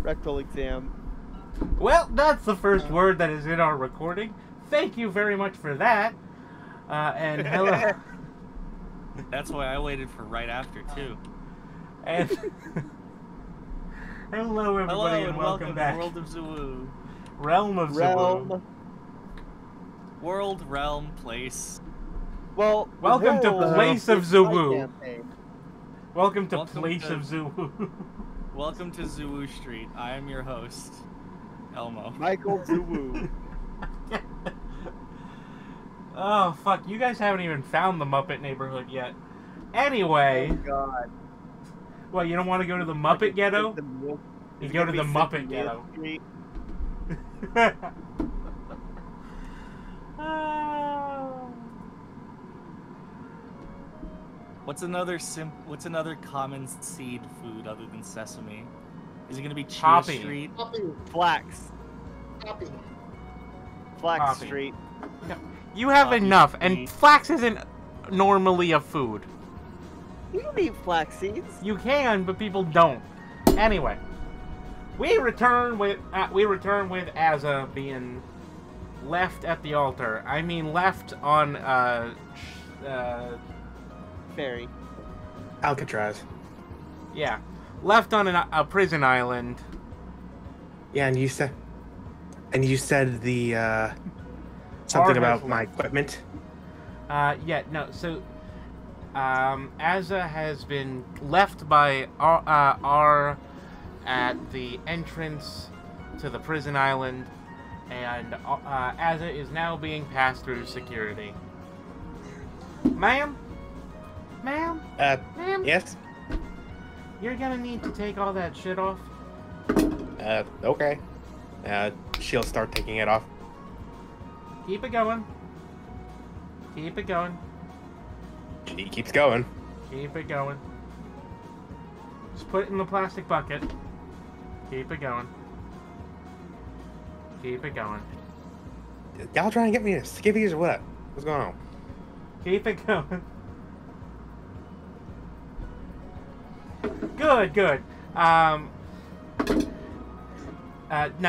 rectal exam. Well, that's the first word that is in our recording. Thank you very much for that. And hello. That's why I waited for right after, too. And hello, everybody, and welcome back. to World of Zoo. Realm of Zoo. World, realm, place. Well, welcome to Place of Zoo. Welcome to Welcome Place to- of Zoo. Welcome to Zoo Street. I am your host, Elmo. Michael Zuwu. Oh, fuck. You guys haven't even found the Muppet neighborhood yet. Anyway. Oh, God. Well, you don't want to go to the Muppet Ghetto? You go to the Muppet Ghetto. What's another common seed food other than sesame? Is it gonna be Chia Poppy. Street? Poppy. Flax. Poppy. Flax Poppy. Street. You have Poppy enough, seed. and flax isn't normally a food. You don't eat flax seeds. You can, but people don't. Anyway, we return with Azza being left at the altar. I mean, left on Fairy. Alcatraz. yeah, left on a prison island. Yeah, and you said the something about vessel. my equipment. Yeah, no. So, Azza has been left by R at the entrance to the prison island, and Azza is now being passed through security. Ma'am, ma'am, Yes. you're gonna need to take all that shit off. Okay. She'll start taking it off. Keep it going. Keep it going. She keeps going. Keep it going. Just put it in the plastic bucket. Keep it going. Keep it going. Y'all trying to get me to skivvies or what? What's going on? Keep it going. Good, good. Now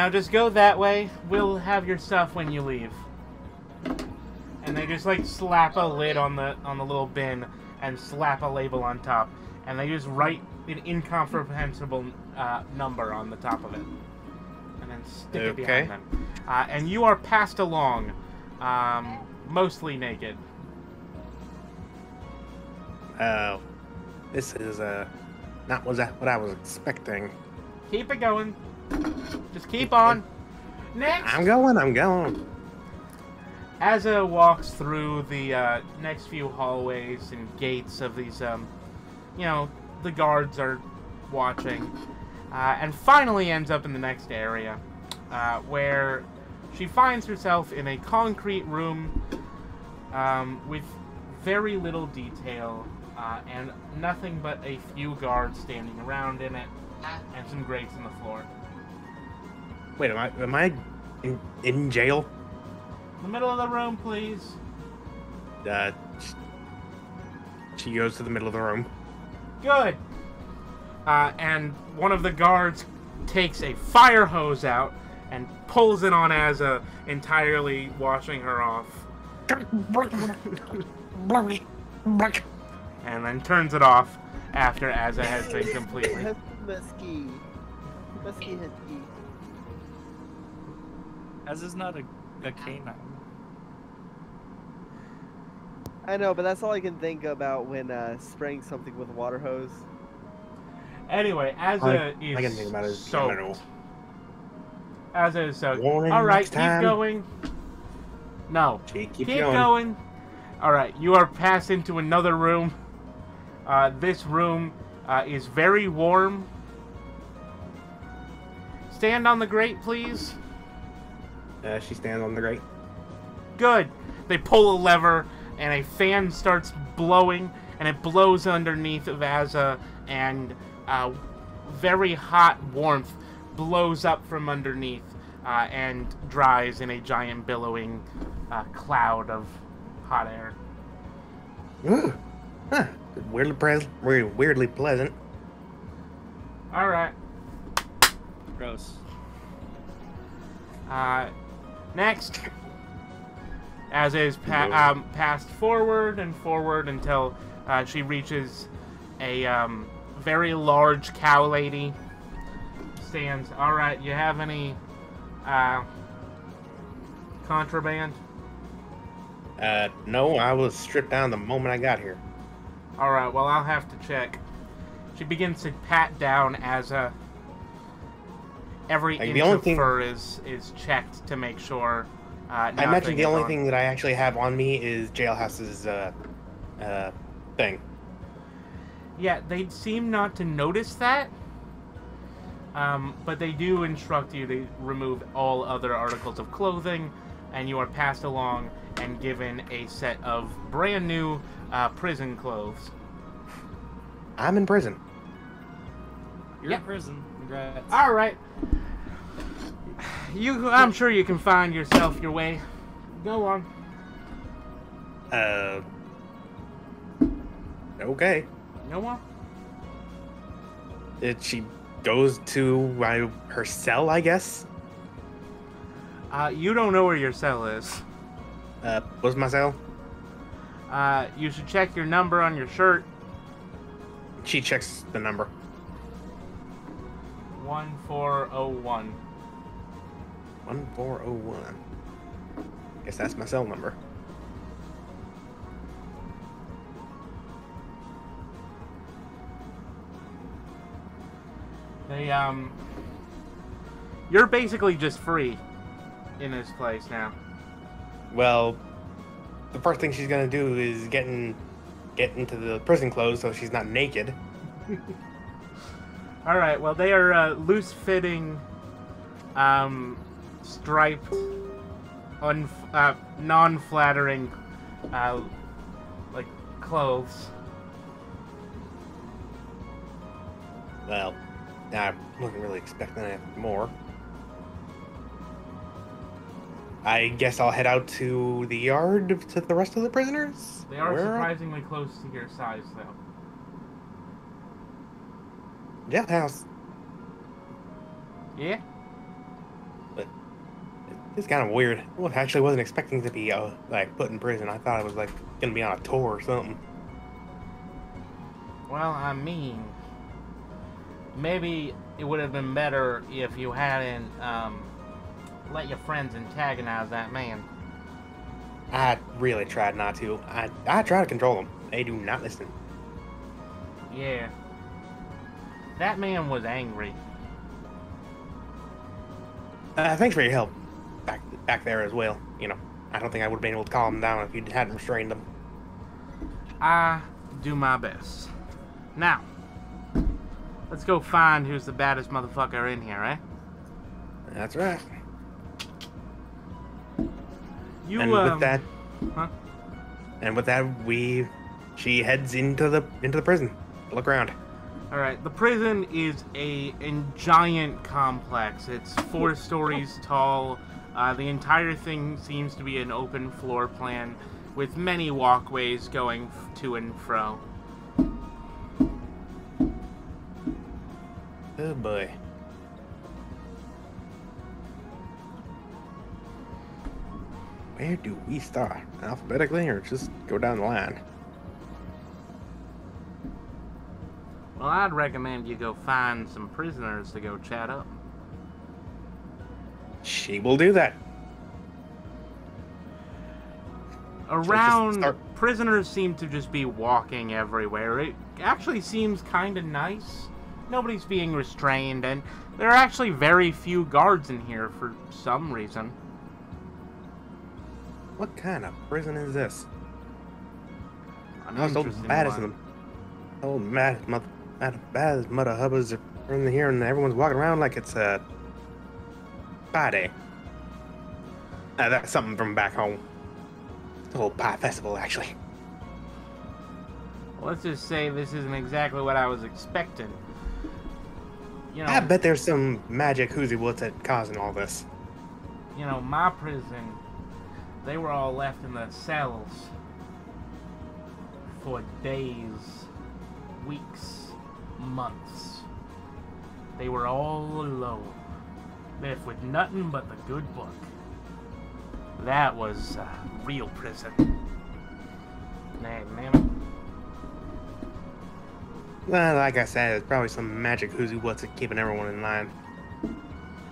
just go that way. We'll have your stuff when you leave. And they just like slap a lid on the little bin and slap a label on top, and they just write an incomprehensible number on the top of it, and then stick it behind them. And you are passed along, mostly naked. This is not what I was expecting. Keep it going. Just keep on. Next. I'm going. Azza walks through the next few hallways and gates of these, the guards are watching, and finally ends up in the next area, where she finds herself in a concrete room with very little detail, and nothing but a few guards standing around in it, and some grates in the floor. Wait, am I in jail? In the middle of the room, please. She goes to the middle of the room. Good. And one of the guards takes a fire hose out and pulls it on Azza, entirely washing her off. And then turns it off after Azza has been completely... Musky husky. As is not a canine. I know, but that's all I can think about when spraying something with a water hose. Anyway, I Azza can think about it. is I don't know. soaked. Azza is soaked. Warning Alright, next keep time. going. No. She keeps Keep going. going. Alright, you are passed into another room. This room is very warm. Stand on the grate, please. She stands on the grate. Good. They pull a lever, and a fan starts blowing, and it blows underneath of Azza, and very hot warmth blows up from underneath and dries in a giant billowing cloud of hot air. Ooh. Huh. Weirdly pleasant. Alright. Gross. Next, as is passed forward and forward until she reaches a very large cow lady. Stands. All right, you have any contraband? No, I was stripped down the moment I got here. All right, well, I'll have to check. She begins to pat down as every Like, inch the only of thing- fur is checked to make sure. I imagine the nothing only is on. thing that I actually have on me is Jailhouse's thing. Yeah, they seem not to notice that. But they do instruct you to remove all other articles of clothing, and you are passed along and given a set of brand new prison clothes. I'm in prison. You're Yeah. in prison. Congrats. All right. I'm sure you can find yourself your way. Go on. Okay. Go on. She goes to her cell, I guess. You don't know where your cell is. What's my cell? You should check your number on your shirt. She checks the number. 1401. 1401. Guess that's my cell number. You're basically just free in this place now. Well, the first thing she's gonna do is get into the prison clothes so she's not naked. All right. Well, they are loose-fitting, striped, non-flattering, like clothes. Well, I wasn't really expecting it more. I guess I'll head out to the yard to the rest of the prisoners. They are Where surprisingly close to your size, though. Jailhouse. Yeah. It's kind of weird. Well, I actually wasn't expecting to be like put in prison. I thought I was like gonna be on a tour or something. Well, I mean, maybe it would have been better if you hadn't let your friends antagonize that man. I really tried not to. I try to control them. They do not listen. Yeah. That man was angry. Thanks for your help back there as well. You know, I don't think I would have been able to calm them down if you hadn't restrained them. I do my best. Now, let's go find who's the baddest motherfucker in here, eh? That's right. You, And with that, huh? and with that, she heads into the prison. Look around. All right, the prison is a giant complex. It's 4 stories tall. The entire thing seems to be an open floor plan with many walkways going to and fro. Oh boy. Where do we start? Alphabetically, or just go down the line? Well, I'd recommend you go find some prisoners to go chat up. She will do that. Around, start- prisoners seem to just be walking everywhere. It actually seems kind of nice. Nobody's being restrained, and there are actually very few guards in here for some reason. What kind of prison is this? An How's old interesting bad as one. them? Old bad as mother hubbas are in here, and everyone's walking around like it's a pie day. That's something from back home. The whole pie festival, actually. Let's just say this isn't exactly what I was expecting. You know, I bet there's some magic whoozy what's that causing all this. you know, my prison, they were all left in the cells for days, weeks, months. They were all alone. Left with nothing but the good book. That was real prison. Man. Well, like I said, it's probably some magic who's what's it keeping everyone in line.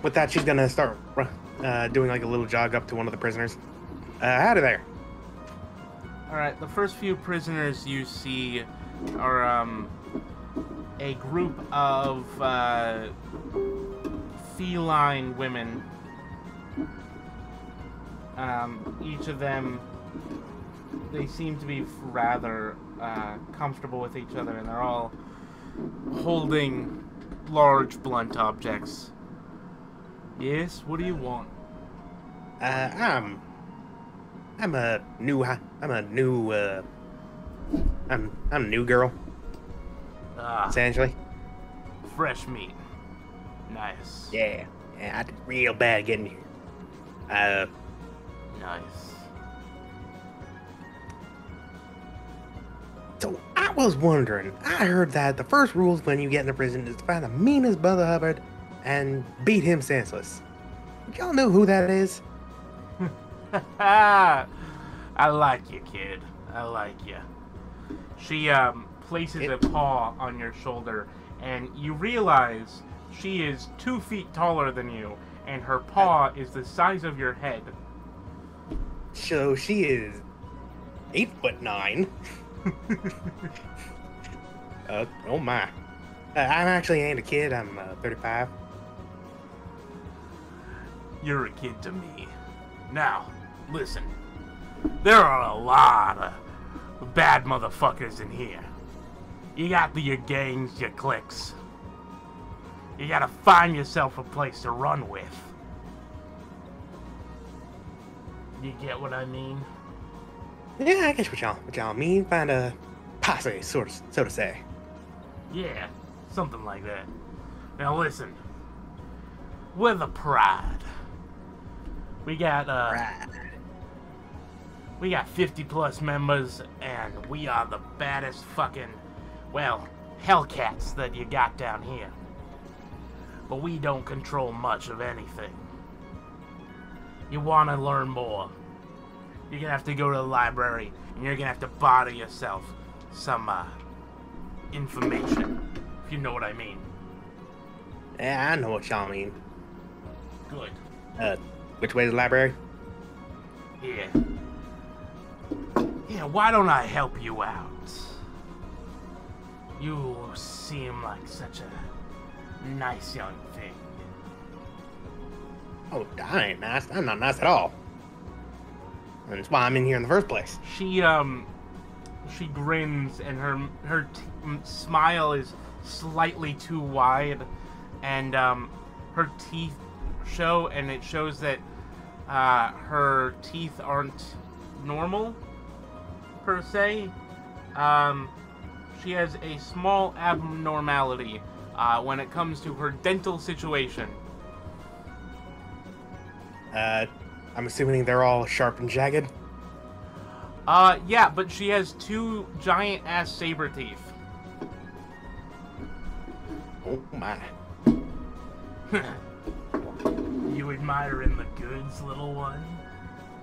With that, she's gonna start doing like a little jog up to one of the prisoners. Out of there. Alright, the first few prisoners you see are a group of feline women. Each of them, they seem to be rather comfortable with each other, and they're all holding large blunt objects. Yes, what do you want? I'm a new girl, essentially. Fresh meat. Nice. Yeah, I did real bad getting here. Nice. So I was wondering, I heard that the first rules when you get into prison is to find the meanest Brother Hubbard and beat him senseless. Y'all know who that is? I like you, kid. I like you. She places a paw on your shoulder, and you realize she is 2 feet taller than you, and her paw is the size of your head. So she is 8'9". Oh my. I'm actually ain't a kid. I'm 35. You're a kid to me. Now, listen. There are a lot of bad motherfuckers in here. You got your gangs, your cliques. You gotta find yourself a place to run with. You get what I mean? Yeah, I guess what y'all mean. Find a posse, so to say. Yeah, something like that. Now listen. We're the Pride. We got we got 50 plus members, and we are the baddest fucking, well, Hellcats that you got down here. But we don't control much of anything. You want to learn more, you're gonna have to go to the library, and you're gonna have to bother yourself some information, if you know what I mean. Yeah, I know what y'all mean. Good. Which way is the library? Yeah. Yeah, why don't I help you out? You seem like such a nice young thing. Oh, I ain't nice. I'm not nice at all. And that's why I'm in here in the first place. She grins, and her smile is slightly too wide, and her teeth show, and it shows that her teeth aren't normal per se. She has a small abnormality when it comes to her dental situation. I'm assuming they're all sharp and jagged. Yeah, but she has 2 giant ass saber teeth. Oh my. You admiring the goods, little one?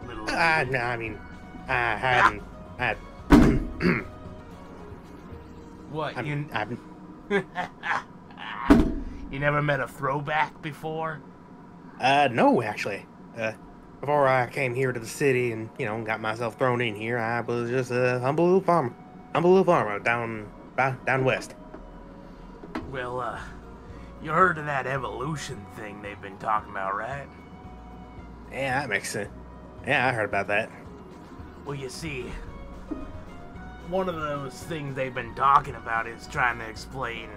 Little. No, I mean, I hadn't. What? I've, You never met a throwback before? no, actually. Before I came here to the city and, got myself thrown in here, I was just a humble little farmer down west. Well, you heard of that evolution thing they've been talking about, right? Yeah, that makes sense. Yeah, I heard about that. Well, you see, one of those things they've been talking about is trying to explain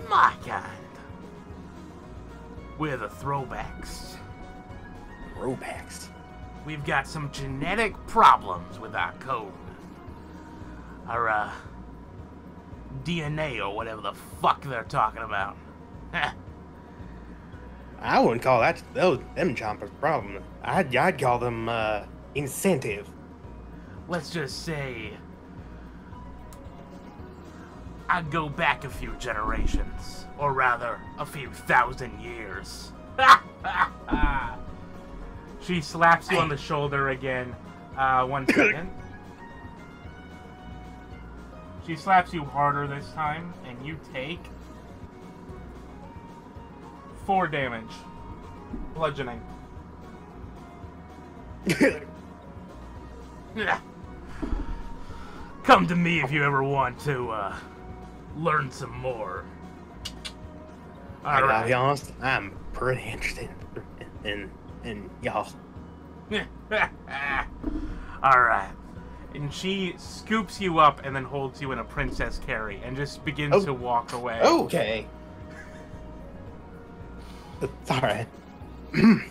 my kind. We're the throwbacks. Throwbacks? We've got some genetic problems with our code. Our, DNA or whatever the fuck they're talking about. I wouldn't call them chompers problem. I'd call them, incentive. Let's just say I'd go back a few generations, or rather, a few thousand years. She slaps you on the shoulder again. 1 second. She slaps you harder this time, and you take 4 damage. Bludgeoning. Come to me if you ever want to learn some more. I gotta be honest, I'm pretty interested in y'all. Alright. And she scoops you up and then holds you in a princess carry and just begins to walk away. Okay. It's alright. And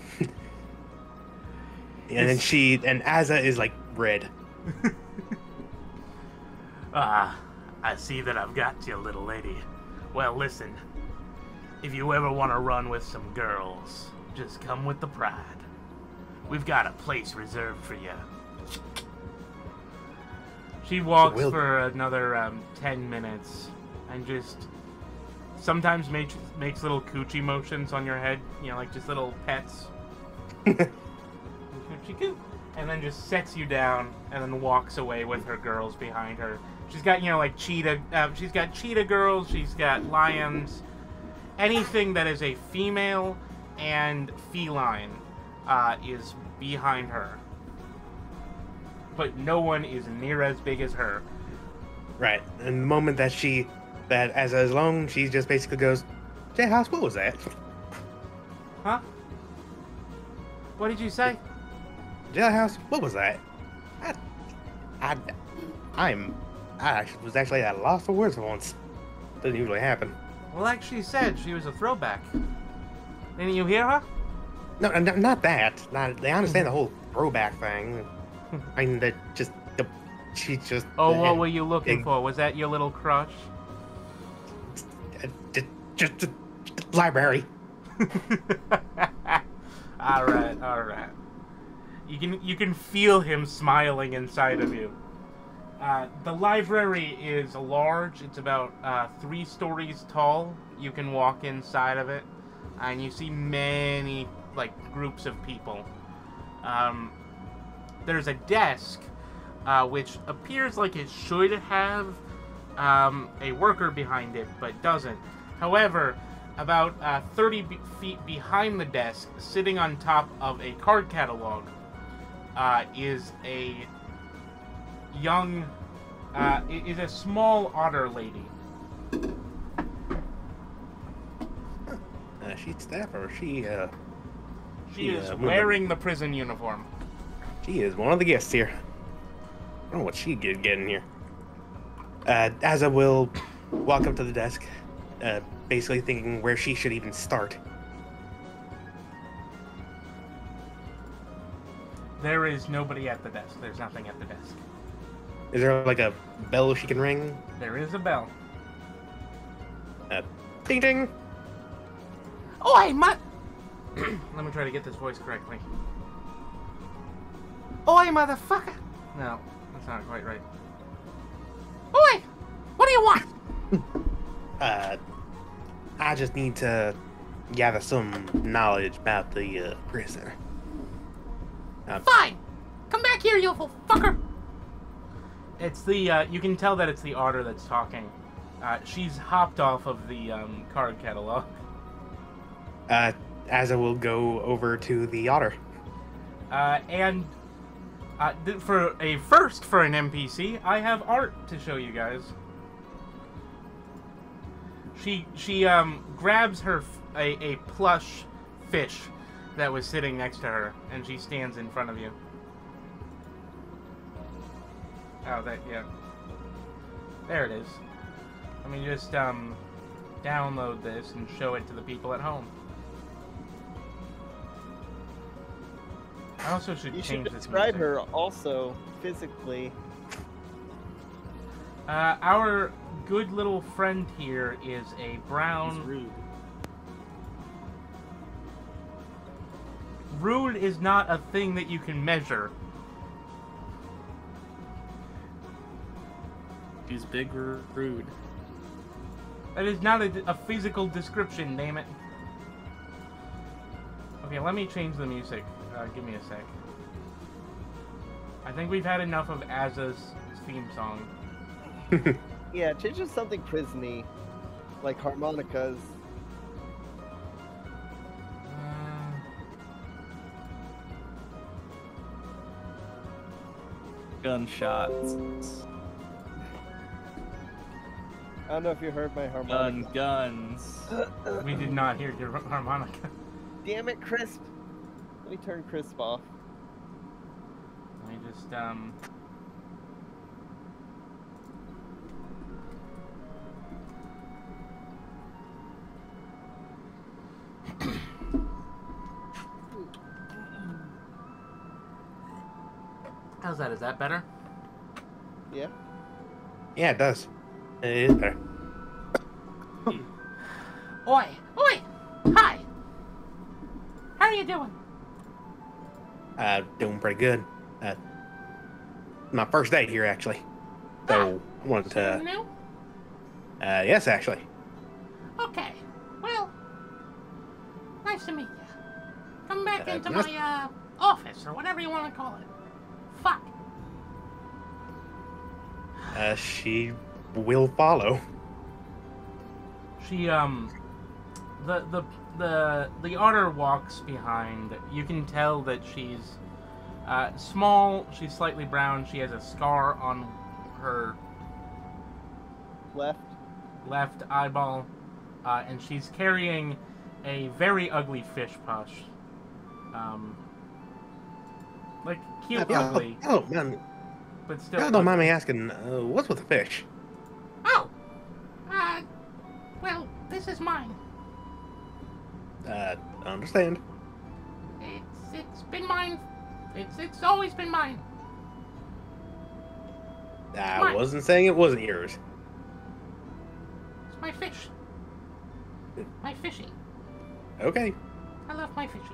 then Azza is like red. I see that I've got you, little lady. Well, listen. If you ever want to run with some girls, just come with the pride. We've got a place reserved for you. She walks for another 10 minutes and just sometimes makes little coochie motions on your head, you know, like just little pets. And then just sets you down and then walks away with her girls behind her. She's got, you know, like cheetah. She's got cheetah girls. She's got lions. Anything that is a female and feline is behind her. But no one is near as big as her. Right. And the moment that Azza is alone, she just basically goes, J-House, what was that? Huh? What did you say? Jailhouse, what was that? I was actually at a loss for words for once. Doesn't usually happen. Well, like she said, she was a throwback. Didn't you hear her? No, not that. I understand the whole throwback thing. I mean, she just. Oh, what were you looking for? Was that your little crush? Just library. All right. You can feel him smiling inside of you. The library is large. It's about 3 stories tall. You can walk inside of it, and you see many groups of people. There's a desk, which appears like it should have a worker behind it, but doesn't. However, about 30 feet behind the desk, sitting on top of a card catalog, is a young, is a small otter lady. She's staff, or she is wearing the prison uniform. She is one of the guests here. I don't know what she did getting here. Azza will walk up to the desk, basically thinking where she should even start. There is nobody at the desk. There's nothing at the desk. Is there like a bell she can ring? There is a bell. Ding ding. Oi, let me try to get this voice correctly. Oi, motherfucker! No, that's not quite right. Oi! What do you want? I just need to gather some knowledge about the prisoner. Fine! Come back here, you little fucker! It's the, you can tell that it's the otter that's talking. She's hopped off of the card catalog. Azza will go over to the otter. For a first for an NPC, I have art to show you guys. She grabs her a plush fish that was sitting next to her, and she stands in front of you. Oh, yeah. There it is. Let me just download this and show it to the people at home. I also should change this. Describe her also physically. Our good little friend here is a brown. He's rude. Rude is not a thing that you can measure. He's big, rude. That is not a physical description, damn it. Okay, let me change the music. Give me a sec. I think we've had enough of Azza's theme song. Yeah, change to something prisony, like harmonicas. Gunshots. I don't know if you heard my harmonica. Guns. We did not hear your harmonica. Damn it, Crisp! Let me turn Crisp off. Let me just, How's that? Is that better? Yeah. Yeah, it does. It is better. Oi! Oi! Hi! How are you doing? Doing pretty good. My first day here, actually. So, I wanted Something to... new? Yes, actually. Okay. Well, nice to meet you. Come back into nice- my, office, or whatever you want to call it. Fuck. She will follow. She, the otter walks behind. You can tell that she's, small, she's slightly brown, she has a scar on her left eyeball, and she's carrying a very ugly fish push. Like, cute ugly, Oh, man. but still Y'all don't mind ugly. me asking, what's with the fish? Oh! Well, this is mine. I understand. It's been mine. It's always been mine. I Mine. wasn't saying it wasn't yours. It's my fish. My fishy. Okay. I love my fishy.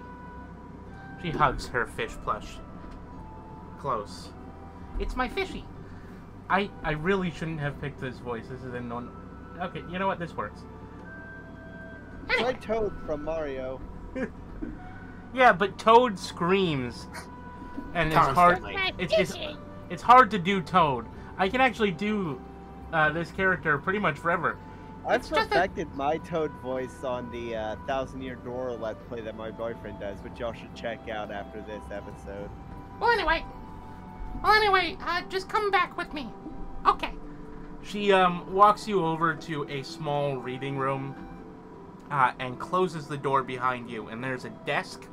She hugs her fish plush. Close. It's my fishy. I really shouldn't have picked this voice. This is a non... Okay, you know what? This works. It's Anyway. like Toad from Mario. Yeah, but Toad screams. And it's hard... Constantly. It's hard to do Toad. I can actually do this character pretty much forever. I've It's just a- perfected my Toad voice on the 1000-Year Door Let's Play that my boyfriend does, which y'all should check out after this episode. Well, anyway, just come back with me. Okay. She walks you over to a small reading room and closes the door behind you, and there's a desk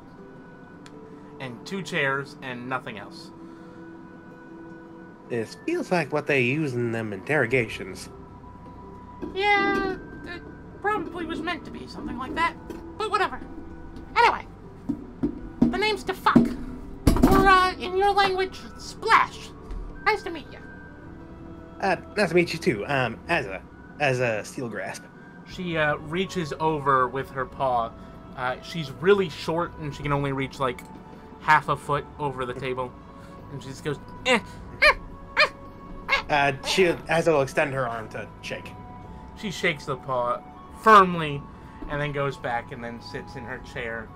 and 2 chairs and nothing else. This feels like what they use in them interrogations. Yeah, it probably was meant to be something like that, but whatever. Anyway, the name's to fuck, or in your language, Splash. Nice to meet you. Nice to meet you too. As a steel grasp. She reaches over with her paw. She's really short, and she can only reach like half a foot over the table, and she just goes, eh. As will extend her arm to shake. She shakes the paw firmly, and then goes back and then sits in her chair.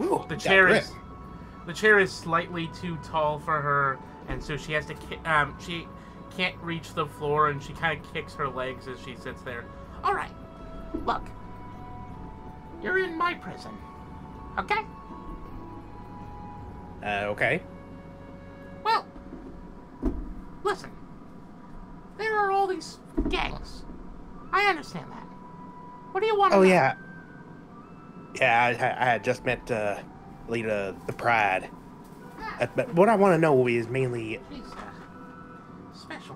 Ooh, The got chair grip. is slightly too tall for her, and so she has to. She can't reach the floor, and she kind of kicks her legs as she sits there. All right, look, you're in my prison, okay? Okay. Well, listen. There are all these gangs. I understand that. What do you want to Oh know? yeah. Yeah, I had just met leader the Pride. But what I want to know is mainly She's special.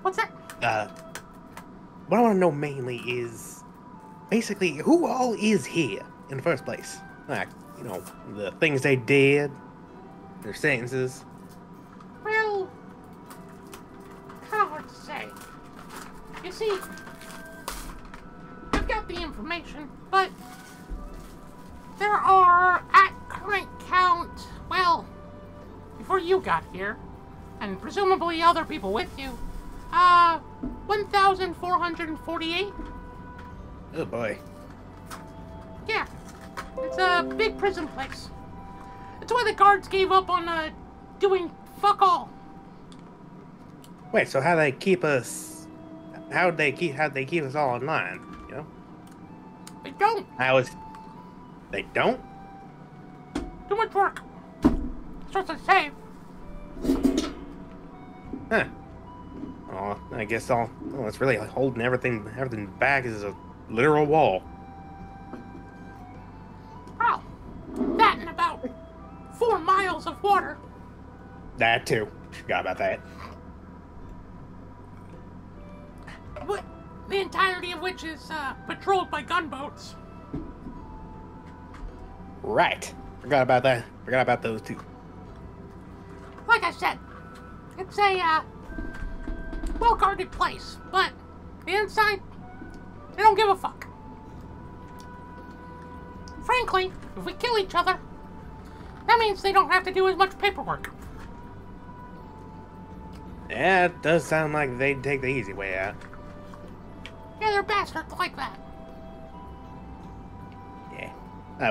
What's that? what I want to know mainly is basically who all is here in the first place. Like, you know, the things they did, their sentences. Well, kind of hard to say. You see, I've got the information, but there are, at current count, well, before you got here, and presumably other people with you, 1,448. Oh boy. Yeah. It's a big prison place. It's why the guards gave up on doing fuck all. Wait, so how'd they keep us? How'd they keep us all in line? You know? They don't. They don't? Too much work. That's what they say. Huh. Oh, I guess it's really holding everything back is a literal wall. Well, that and about 4 miles of water. That too. Forgot about that. The entirety of which is patrolled by gunboats. Right. Forgot about that. Forgot about those two. Like I said, it's a well-guarded place, but the inside, they don't give a fuck. Frankly, if we kill each other, that means they don't have to do as much paperwork. Yeah, it does sound like they'd take the easy way out. Yeah, they're bastards like that. Yeah.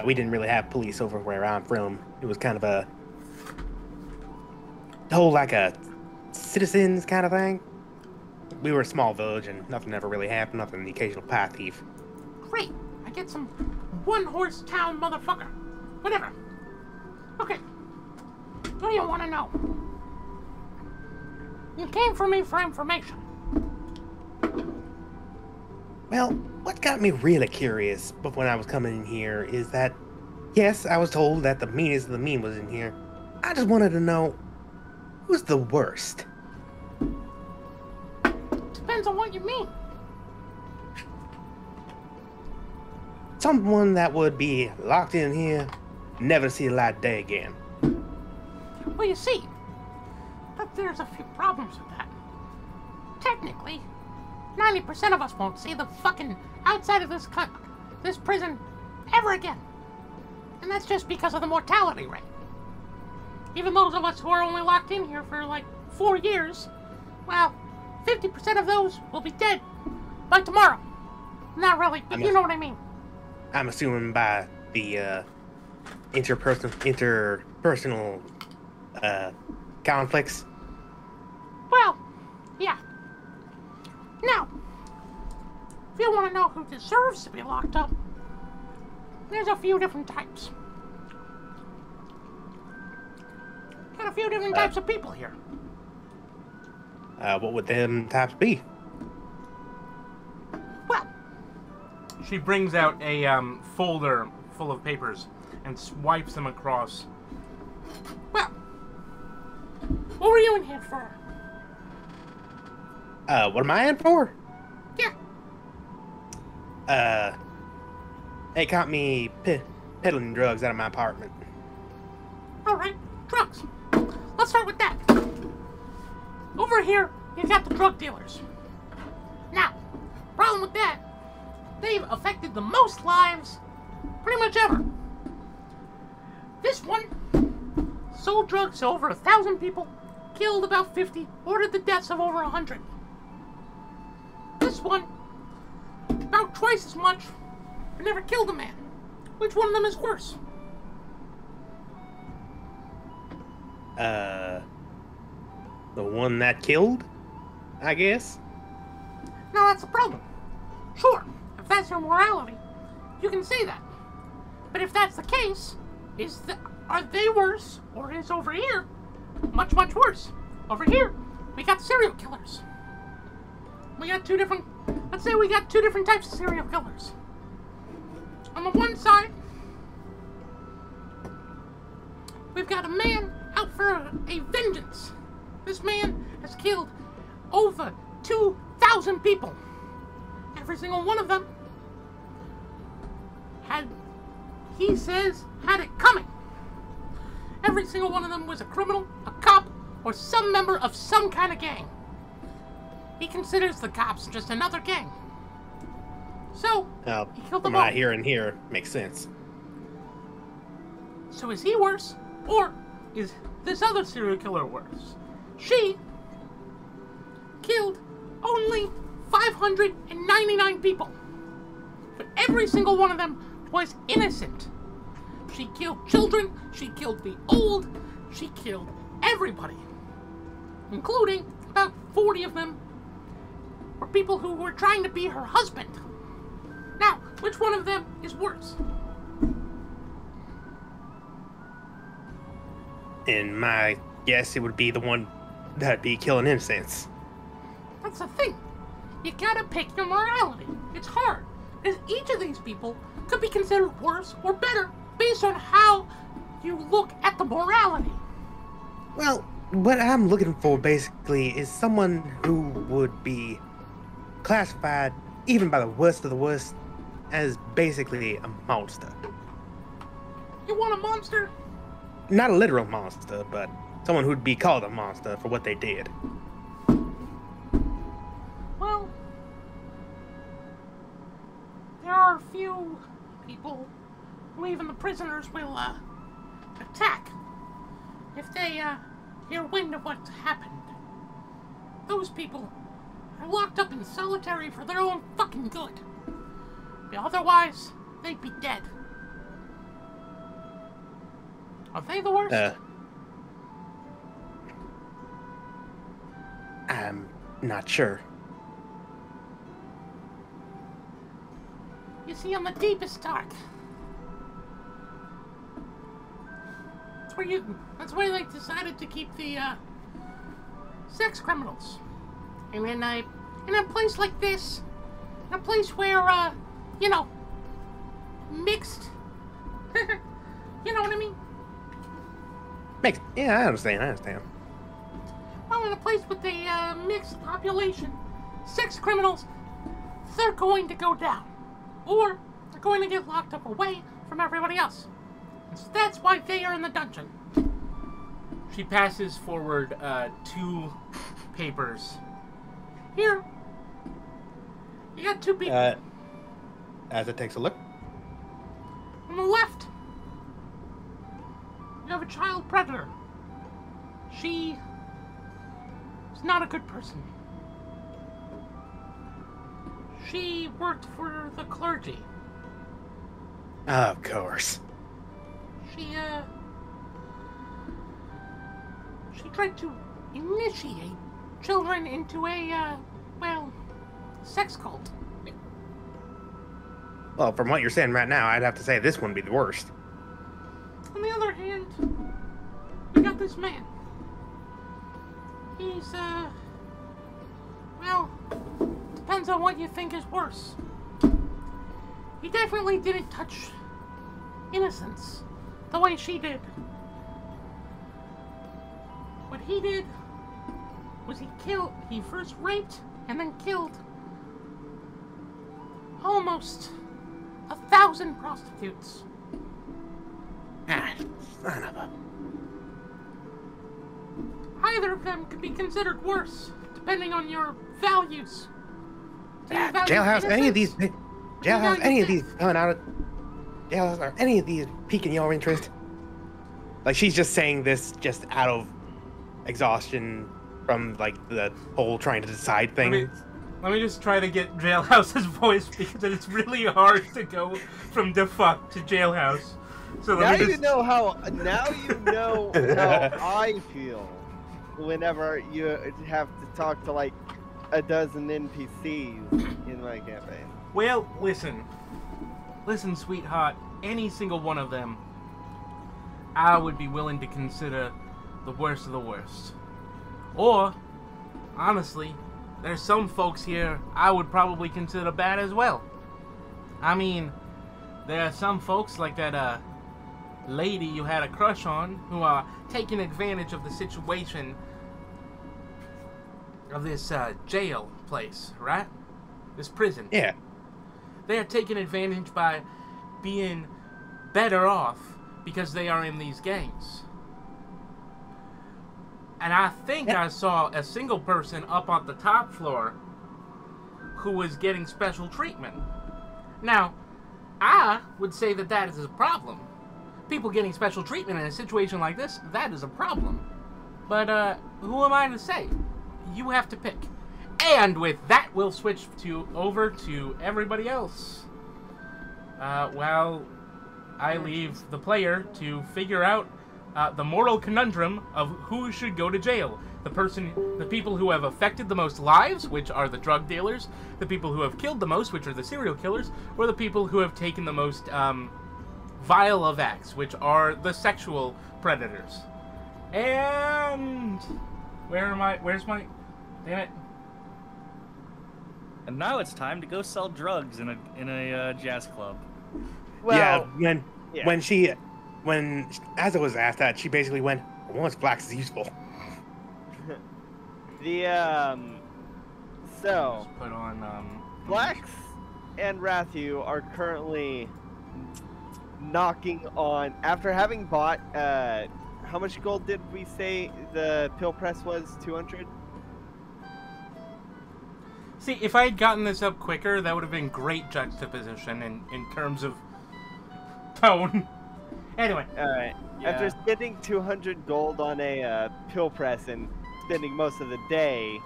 We didn't really have police over where I'm from. It was kind of a whole like a citizens kind of thing. We were a small village and nothing ever really happened other than the occasional pie thief. Great. I get some one-horse town motherfucker. Whatever. Okay. What do you want to know? You came for me for information. Well, what got me really curious when I was coming in here is that, yes, I was told that the meanest of the mean was in here. I just wanted to know, who's the worst? Depends on what you mean. Someone that would be locked in here, never see the light of day again. Well, you see, but there's a few problems with that. Technically, 90% of us won't see the fucking outside of this prison ever again. And that's just because of the mortality rate. Even those of us who are only locked in here for like 4 years, well, 50% of those will be dead by tomorrow. Not really, but you know what I mean. I'm assuming by the interpersonal conflicts. Well, yeah. Now, if you want to know who deserves to be locked up, there's a few different types. Got a few different types of people here. What would them types be? Well, she brings out a folder full of papers and swipes them across. Well, what were you in here for? What am I in for? Yeah. They caught me peddling drugs out of my apartment. Alright, drugs. Let's start with that. Over here, you got the drug dealers. Now, problem with that, they've affected the most lives pretty much ever. This one sold drugs to over 1,000 people, killed about 50, ordered the deaths of over 100. This one, about twice as much, but never killed a man. Which one of them is worse? The one that killed, I guess? Now that's the problem. Sure, if that's your morality, you can say that. But if that's the case, are they worse, or is over here much, much worse? Over here, we got serial killers. We got let's say we got two different types of serial killers. On the one side, we've got a man out for a vengeance. This man has killed over 2,000 people. Every single one of them he says, had it coming. Every single one of them was a criminal, a cop, or some member of some kind of gang. He considers the cops just another gang. So, he killed them all. From what I hear and here, makes sense. So is he worse, or is this other serial killer worse? She killed only 599 people. But every single one of them was innocent. She killed children, she killed the old, she killed everybody. Including about 40 of them were people who were trying to be her husband. Now, which one of them is worse? In my guess, it would be the one that'd be killing innocents. That's the thing. You gotta pick your morality. It's hard, because each of these people could be considered worse or better based on how you look at the morality. Well, what I'm looking for basically is someone who would be classified, even by the worst of the worst, as basically a monster. You want a monster? Not a literal monster, but someone who'd be called a monster for what they did. Well, there are a few people who even the prisoners will attack if they hear wind of what's happened. Those people are locked up in solitary for their own fucking good. Otherwise, they'd be dead. Are they the worst? I'm not sure. You see, I'm the deepest dark. That's where they decided to keep the sex criminals. And in a place like this, in a place where you know, mixed. You know what I mean? Yeah, I understand. Well, in a place with a mixed population, sex criminals, they're going to go down. Or they're going to get locked up away from everybody else. And so that's why they are in the dungeon. She passes forward 2 papers. Here. You got 2 people. As it takes a look. On the left, you have a child predator. She is not a good person. She worked for the clergy. Of course. She tried to initiate children into a, sex cult. Well, from what you're saying right now, I'd have to say this one would be the worst. On the other hand, we got this man. He's, depends on what you think is worse. He definitely didn't touch innocence the way she did. What he did was he first raped and then killed almost 1,000 prostitutes. Ah, son of a... Either of them could be considered worse, depending on your values. Do you value Jailhouse, any of these... innocence? Jailhouse, any of these coming out of... Jailhouse, are any of these piquing your interest? Like, she's just saying this just out of exhaustion from, like, the whole trying to decide thing. Let me just try to get Jailhouse's voice, because it's really hard to go from defuck to Jailhouse. So now you know how I feel whenever you have to talk to like a dozen NPCs in my campaign. Well, listen, sweetheart. Any single one of them, I would be willing to consider the worst of the worst. Or, honestly, there's some folks here I would probably consider bad as well. I mean, there are some folks like that lady you had a crush on who are taking advantage of the situation of this jail place, right? This prison. Yeah. They are taking advantage by being better off because they are in these gangs. And I think I saw a single person up on the top floor who was getting special treatment. Now, I would say that that is a problem. People getting special treatment in a situation like this, that is a problem. But, who am I to say? You have to pick. And with that, we'll switch over to everybody else. I leave the player to figure out the moral conundrum of who should go to jail. The people who have affected the most lives, which are the drug dealers, the people who have killed the most, which are the serial killers, or the people who have taken the most vile of acts, which are the sexual predators. And where's my damn it. And now it's time to go sell drugs in a jazz club. Well, when Azza was asked that, she basically went, "Once Flax is useful." So Just put on Flax and Rathu are currently knocking on, after having bought, how much gold did we say the pill press was? 200? See, if I had gotten this up quicker, that would have been great juxtaposition in terms of tone. Anyway. Alright. Yeah. After spending 200 gold on a pill press and spending most of the day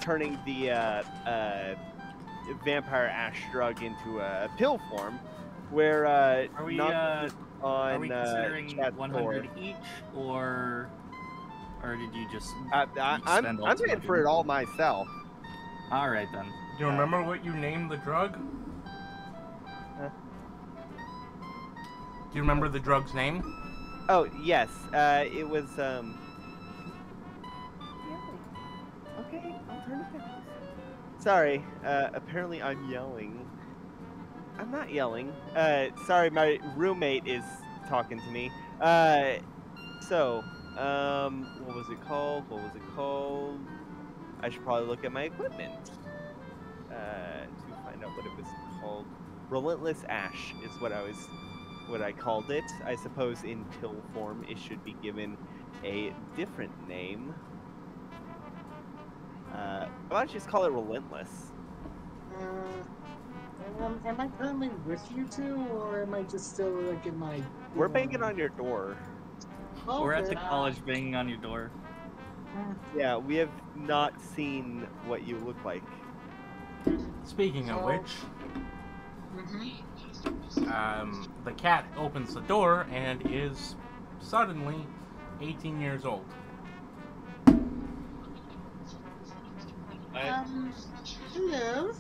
turning the vampire ash drug into a pill form, where Are we knocking are we on considering Chad's 100 door. each, or did you just? I'm spend all paying for 200? it all myself. All right then. Do you remember what you named the drug? Huh? Do you remember the drug's name? Oh yes, it was Okay, I'll turn it down. Sorry, apparently I'm yelling. I'm not yelling. Sorry, my roommate is talking to me. What was it called? What was it called? I should probably look at my equipment to find out what it was called. Relentless Ash is what I called it. I suppose in pill form it should be given a different name. Why don't you just call it Relentless? Am I currently with you two, or am I just still like in my? We're banging on your door. Oh, We're at the okay. college banging on your door. Yeah, we have not seen what you look like. Speaking of So- which, Mhm. the cat opens the door and is suddenly 18 years old. Hello.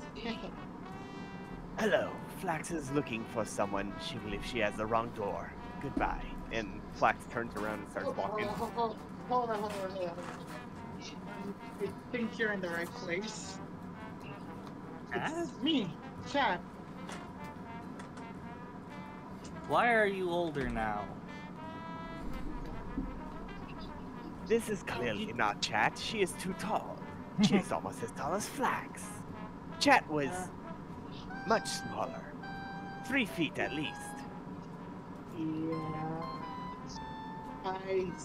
Hello, Flax is looking for someone. She believes she has the wrong door. Goodbye. And Flax turns around and starts walking. Hold on. I think you're in the right place. It's me, Chad. Why are you older now? This is clearly not Chat. She is too tall. She is almost as tall as Flax. Chat was much smaller. 3 feet at least. Yeah.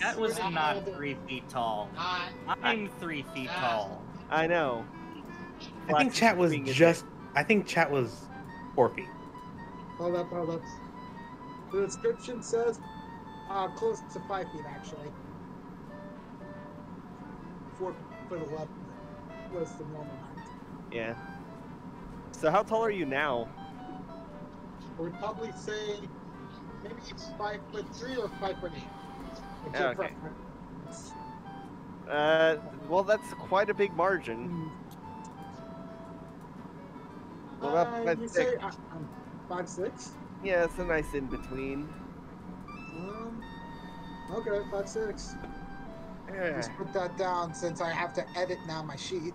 That was not 3 feet tall. I'm 3 feet tall. I know. I think Chat was just. I think Chat was 4 feet. Hold up. The description says close to 5 feet, actually. 4 foot 11 was the normal height. Yeah. So how tall are you now? I would probably say maybe 5'3" or 5'8". It's your Okay. preference. Well, that's quite a big margin. Well, that's You 5'6". say I'm 5'6"? Yeah, it's a nice in between. Okay, 5'6". Just put that down since I have to edit now my sheet.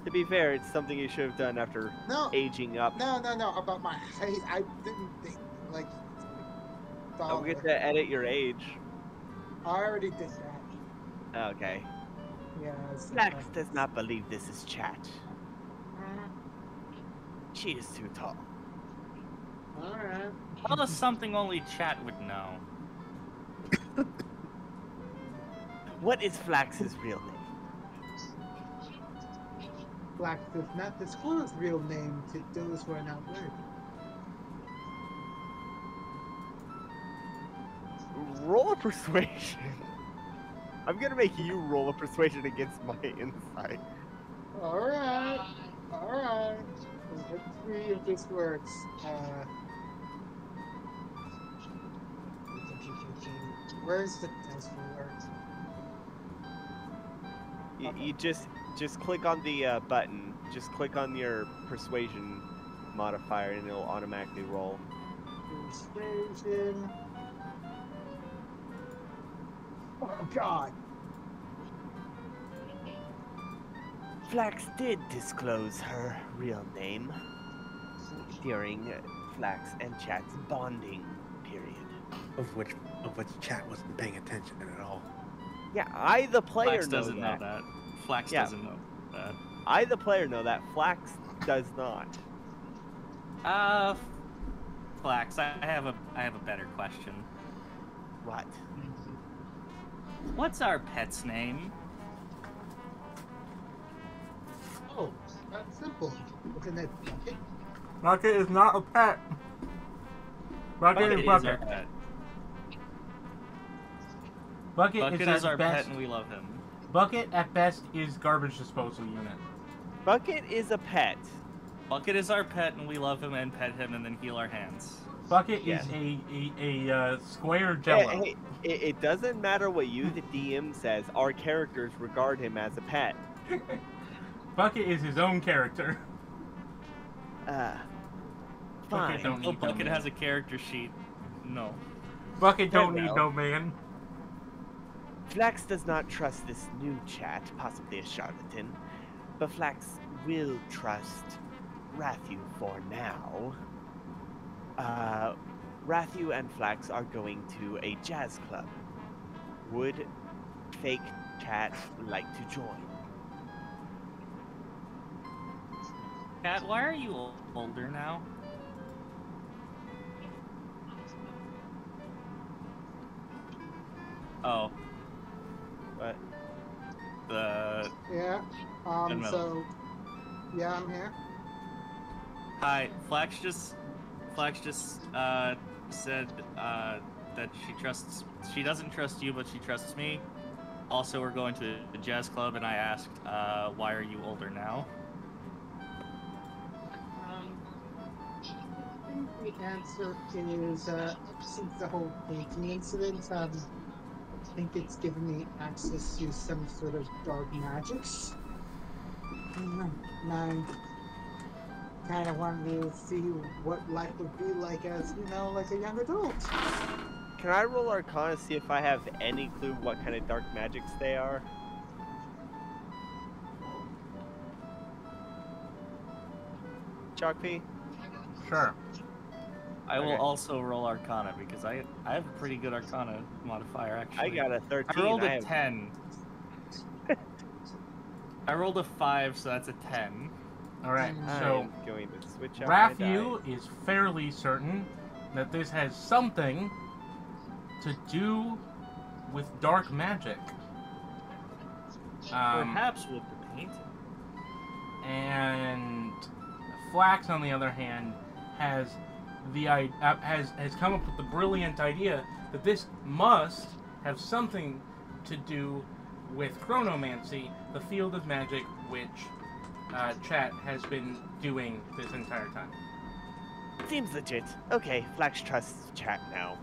To be fair, it's something you should have done after No, aging up. no, about my height. I didn't think, like... Don't forget to edit your age. I already did that. Okay. Yeah, it's Flax does not believe this is Chat. She is too tall. Alright. Tell us something only Chat would know. What is Flax's real name? Black does not disclose real name to those who are not worthy. Roll a persuasion. I'm gonna make you roll a persuasion against my insight. Alright. Three of these words. Where's the desperate word? You just click on the button. Just click on your persuasion modifier, and it'll automatically roll. Persuasion. Oh God. Flax did disclose her real name during Flax and Chat's bonding period. Of which chat wasn't paying attention at all. Yeah, I the player Flax know doesn't know that. Flax Yeah. doesn't know that. I the player know that. Flax does not. Flax, I have a better question. What? What's our pet's name? Oh, that's simple. Isn't it Bucket? Bucket is not a pet. Bucket is is our Bucket. pet. Bucket Bucket is is at our best. pet and we love him. Bucket at best is garbage disposal unit. Bucket is a pet. Bucket is our pet and we love him and pet him and then heal our hands. Bucket Yeah. is a square jello. Hey, it doesn't matter what you, the DM, says. Our characters regard him as a pet. Bucket is his own character. Bucket Bucket fine. don't Oh, need no Bucket man. has a character sheet. No. Bucket don't need Hello. no man. Flax does not trust this new chat, possibly a charlatan, but Flax will trust Rathu for now. Rathu and Flax are going to a jazz club. Would fake chat like to join? Cat, why are you older now? Oh, But the Yeah. Good metal. So. Yeah, I'm here. hi. Flax just said that she doesn't trust you, but she trusts me. Also, we're going to the jazz club, and I asked, why are you older now? I think the answer is since the whole painting incident, I think it's given me access to some sort of dark magics. And I kind of wanted to see what life would be like as, like a young adult. can I roll Arcana to see if I have any clue what kind of dark magics they are? Chalk P? Sure. I will Okay. also roll Arcana because I have a pretty good Arcana modifier actually. I got a 13. I rolled a have- 10. I rolled a 5, so that's a 10. Alright, I so am going to switch out my Rathu die. is fairly certain that this has something to do with dark magic. Perhaps with the paint. And Flax, on the other hand, has has come up with the brilliant idea that this must have something to do with chronomancy, the field of magic which Chat has been doing this entire time. Seems legit. Okay, Flax trusts chat now.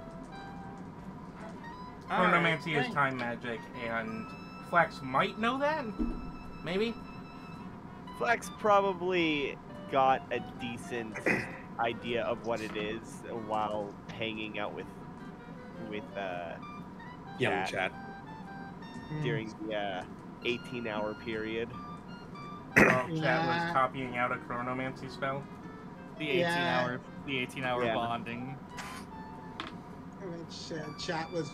Chronomancy is time magic, and Flax might know that? Maybe? Flax probably got a decent idea of what it is while hanging out with Young Chat chat. during the 18-hour period. Chat Yeah. was copying out a chronomancy spell. The Yeah. 18-hour Yeah. bonding. Which chat was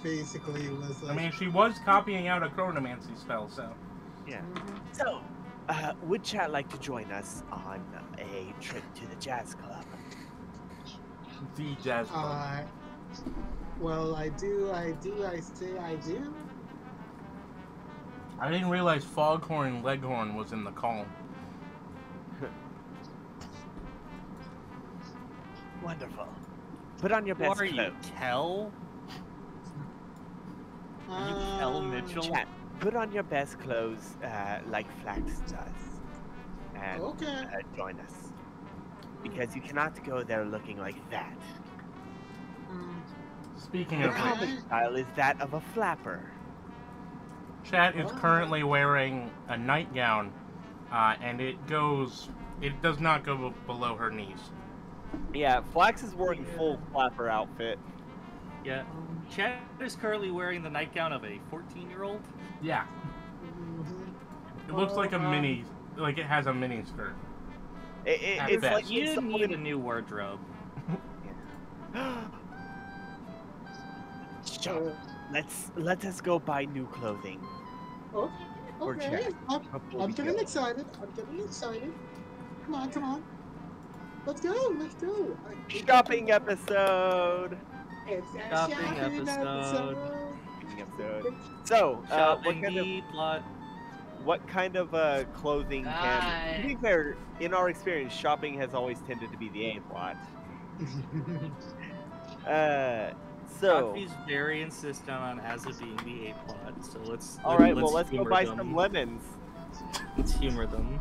I mean, she was copying out a chronomancy spell, so. Yeah. Mhm. So, would chat like to join us on a trip to the jazz club? The jazz club. Well, I do. I say I do. I didn't realize Foghorn Leghorn was in the call. Wonderful. Put on your Who best are you, clothes. Kel? Are you Kel Mitchell? Chat, put on your best clothes like Flax does. And Okay. join us. because you cannot go there looking like that. Mm, Speaking The of Okay. which, common style is that of a flapper. Chat is currently wearing a nightgown, and it does not go below her knees. Yeah, Flax is wearing full flapper outfit. Yeah. Chad is currently wearing the nightgown of a 14-year-old. Yeah, mhm. it looks like a mini, like it has a mini skirt. At It's best. like You someone need a new wardrobe. Shut. Let us go buy new clothing. Okay. Or Okay. Jack. Before I'm we getting go. excited. I'm getting excited. Come on, come on. Let's go. Let's go. Shopping episode. It's a Shopping shopping episode. Shopping episode. So, Shopping the plot. what kind of clothing can? To be fair, in our experience, shopping has always tended to be the A plot. So. Coffee's very insistent on Asa being the A plot, so All right. Well, let's go humor buy them. some lemons. Let's humor them.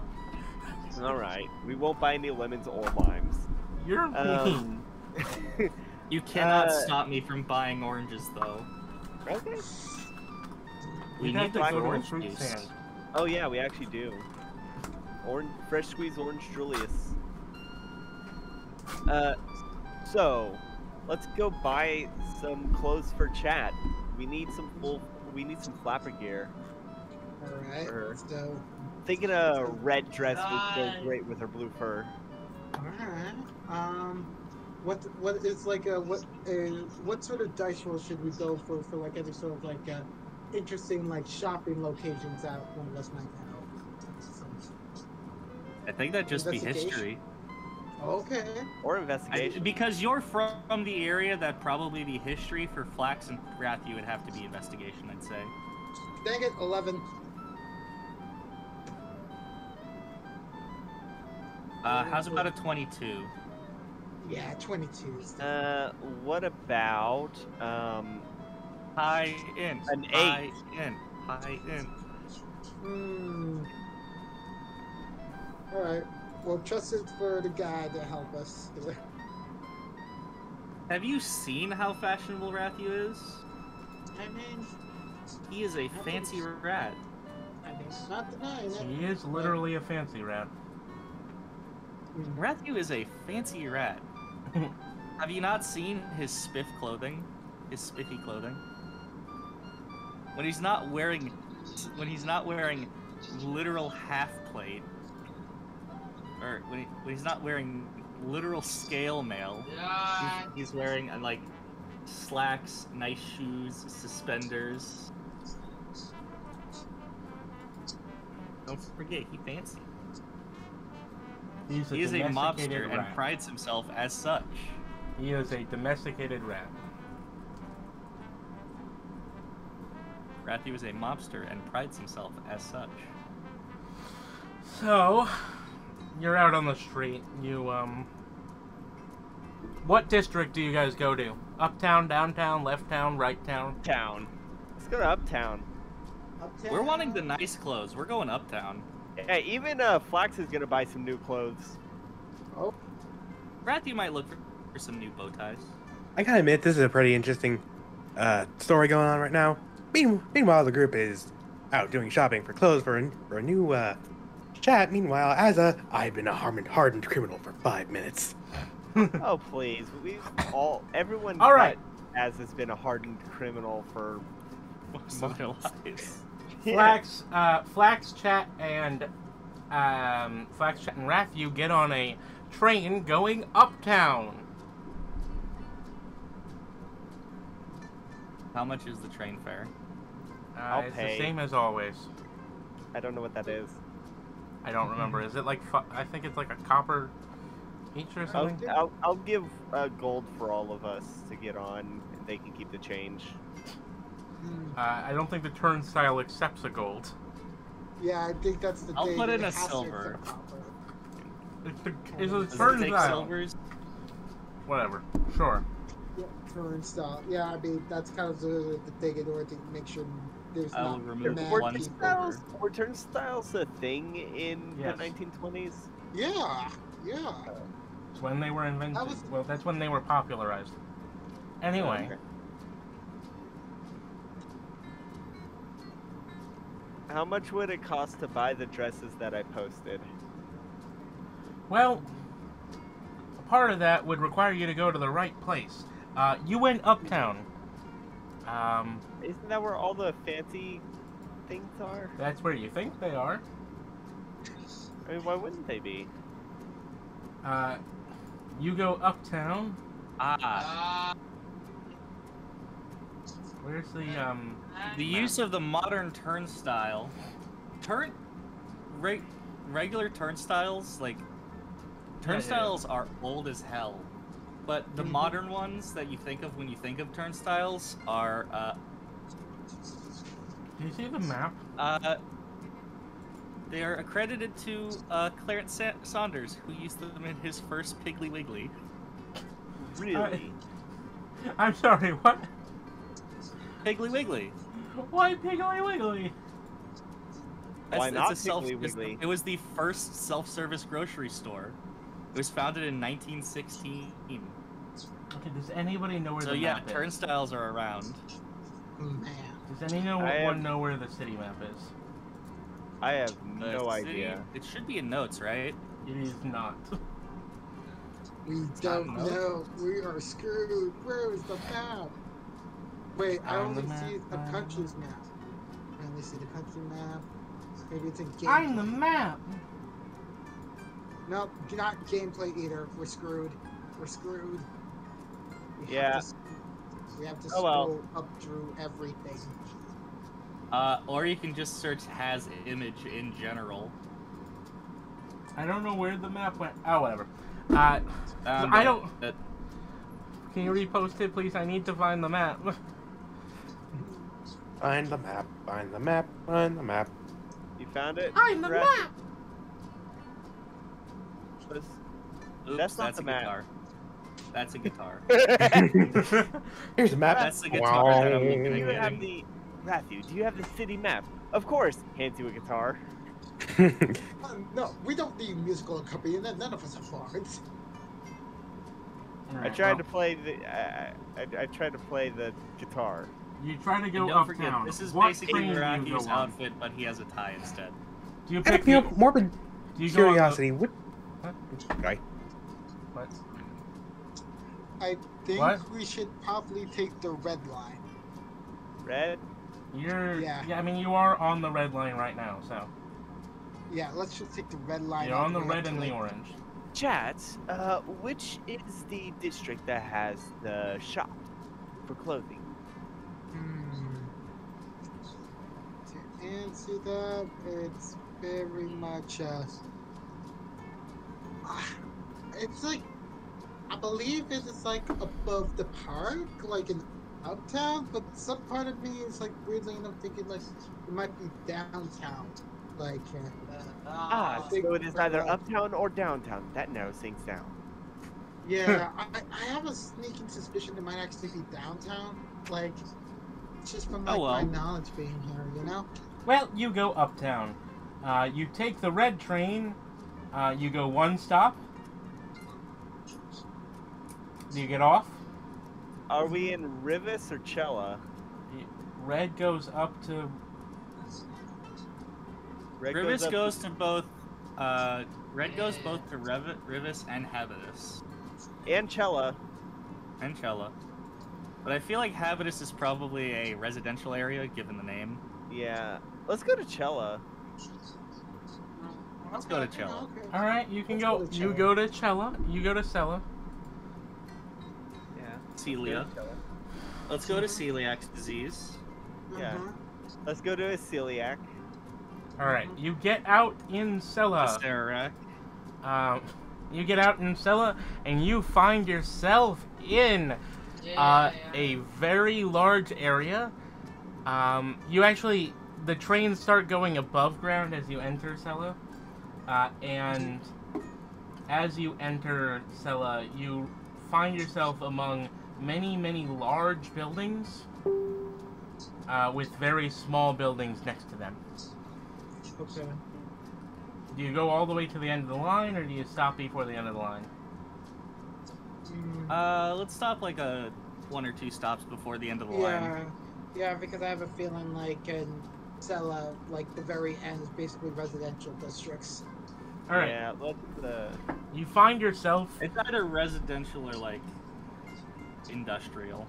All right. We won't buy any lemons or limes. You're mean. You cannot Uh, stop me from buying oranges, though. Okay. We You'd need have to to buy go to a orange fruit juice. stand. Oh yeah, we actually do. Fresh squeezed orange Julius. So let's go buy some clothes for Chat. We need some flapper gear. All right. Sure. Let's go. Thinking a red dress would go great with her blue fur. All right. What is like what sort of dice roll should we go for like any sort of like interesting like shopping locations that one of us might know? I think that'd just be Investigation? history. Okay. Or investigation. Because you're from the area, that'd probably be history. For Flax and Wrath, you would have to be investigation, I'd say. Dang it, 11. How's about a 22? Yeah, 22. What about High int. An High int. High int. All right. Well, trust it for the guy to help us. Have you seen how fashionable Rathu is? I mean, He is a fancy rat. not denying it. He is literally a fancy rat. Rathu is a fancy rat. Have you not seen his spiff clothing? His spiffy clothing? When he's not wearing literal half plate, or when he's not wearing literal scale mail, he's wearing like slacks, nice shoes, suspenders. Don't forget, he fancy. He's He is a domesticated mobster and rat. prides himself as such. He is a domesticated rat. Rathu is a mobster and prides himself as such. So, you're out on the street. What district do you guys go to? Uptown, downtown, left town, right town? Uptown? Let's go to Uptown. Uptown. We're wanting the nice clothes. We're going uptown. Yeah, even Flax is gonna buy some new clothes. Oh, Rathu might look for some new bow ties. I gotta admit, this is a pretty interesting story going on right now. Meanwhile, the group is out doing shopping for clothes for a new Chat. Meanwhile, I've been a hardened criminal for 5 minutes. Oh please, everyone All right. but Az has been a hardened criminal for Most of their lives. Flax Chat and Rathu get on a train going uptown. How much is the train fare? I'll It's pay. the same as always. I don't know what that is. I don't remember. Is it like I think it's like a copper each or something? I'll give gold for all of us to get on, and they can keep the change. I don't think the turnstile accepts a gold. yeah, I think that's the I'll day put that in it a has to silver. accept copper. It's a Does it take turnstile. silvers? Whatever. Sure. Yeah, turnstile. Yeah, I mean that's kind of the thing in order to make sure there's I will not remove demand one people. silver. Were turnstiles a thing in Yes. the 1920s? Yeah, yeah. It's when they were invented. That was- Well, that's when they were popularized. Anyway, Okay. How much would it cost to buy the dresses that I posted? well, a part of that would require you to go to the right place. You went uptown. Isn't that where all the fancy things are? That's where you think they are. I mean, why wouldn't they be? You go uptown. Where's The use of the modern turnstile. Regular turnstiles, like, turnstiles are old as hell. But the modern ones that you think of when you think of turnstiles are, Do you see the map? they are accredited to Clarence Saunders, who used them in his first Piggly Wiggly. Really? I'm sorry, what? Piggly Wiggly. Why Piggly Wiggly? Why not it's a self- Piggly Wiggly? It was the first self-service grocery store. It was founded in 1916. Okay, does anybody know where So the yeah, map is? turnstiles are around. Man. Does anyone know where the city map is? I have The no city- idea. It should be in notes, right? It is not. We don't know. We are screwed. Where is the map? Wait, I I'm the only see map, the I'm country's map. I only see the country map. Maybe it's in gameplay. I'm the map! Nope, not gameplay either. We're screwed. We're screwed. We Yeah. Have to, we have to Oh, well. scroll up through everything. Or you can just search has image in general. I don't know where the map went. Oh, whatever. I don't... Can you repost it, please? I need to find the map. Find the map, find the map, find the map. You found it? I'm the Brad? map! Oops, That's not a the map. guitar. That's a guitar. Here's the map. That's the guitar that I'm looking Do at you getting. have the Matthew? Do you have the city map? Of course. Hands you a guitar. No, we don't need musical accompaniment. None of us are bards. I tried to play the. I tried to play the guitar. You try to go And don't forget, uptown. this is What basically train do you Miracu's go on? outfit, but he has a tie instead. Do you Out pick of the... morbid Do you go on the- curiosity, what? Huh? Guy. What? I think What? we should probably take the red line. Red. You're... Yeah. I mean, you are on the red line right now, so... Yeah, let's just take the red line. You're all on the way up red to and the it. orange. Chat. Which is the district that has the shop for clothing? To answer that, it's very much it's like, I believe it is like above the park, like in uptown, but some part of me is like weirdly enough thinking like it might be downtown. Like, I think So it is either like- uptown or downtown. That narrows things down. Yeah, I have a sneaking suspicion it might actually be downtown. Like, it's just from like my knowledge being here, you know? Well, you go uptown. You take the red train. You go one stop. Do you get off? Are we in Rivis or Cella? Red goes up to... Red Rivis up goes to both. Red goes both to Rivis and Habitus and Cella. and Cella. But I feel like Habitus is probably a residential area given the name. Yeah. Let's go to Cella. Let's go to Cella. Okay. All right, you can Let's go. go to You Cella. go to Cella. You go to Cella. Yeah. Celia. Let's go to celiac disease. Yeah. Uh-huh. Let's go to a celiac. All right, you get out in Cella. Serac. You get out in Cella, and you find yourself in a very large area. You actually, the trains start going above ground as you enter Cella, and as you enter Cella, you find yourself among many, many large buildings, with very small buildings next to them. Okay. Do you go all the way to the end of the line, or do you stop before the end of the line? Let's stop like one or two stops before the end of the line. Yeah, because I have a feeling like in Cella, like the very end is basically residential districts. All right. Yeah, let's. You find yourself. It's either residential or like industrial.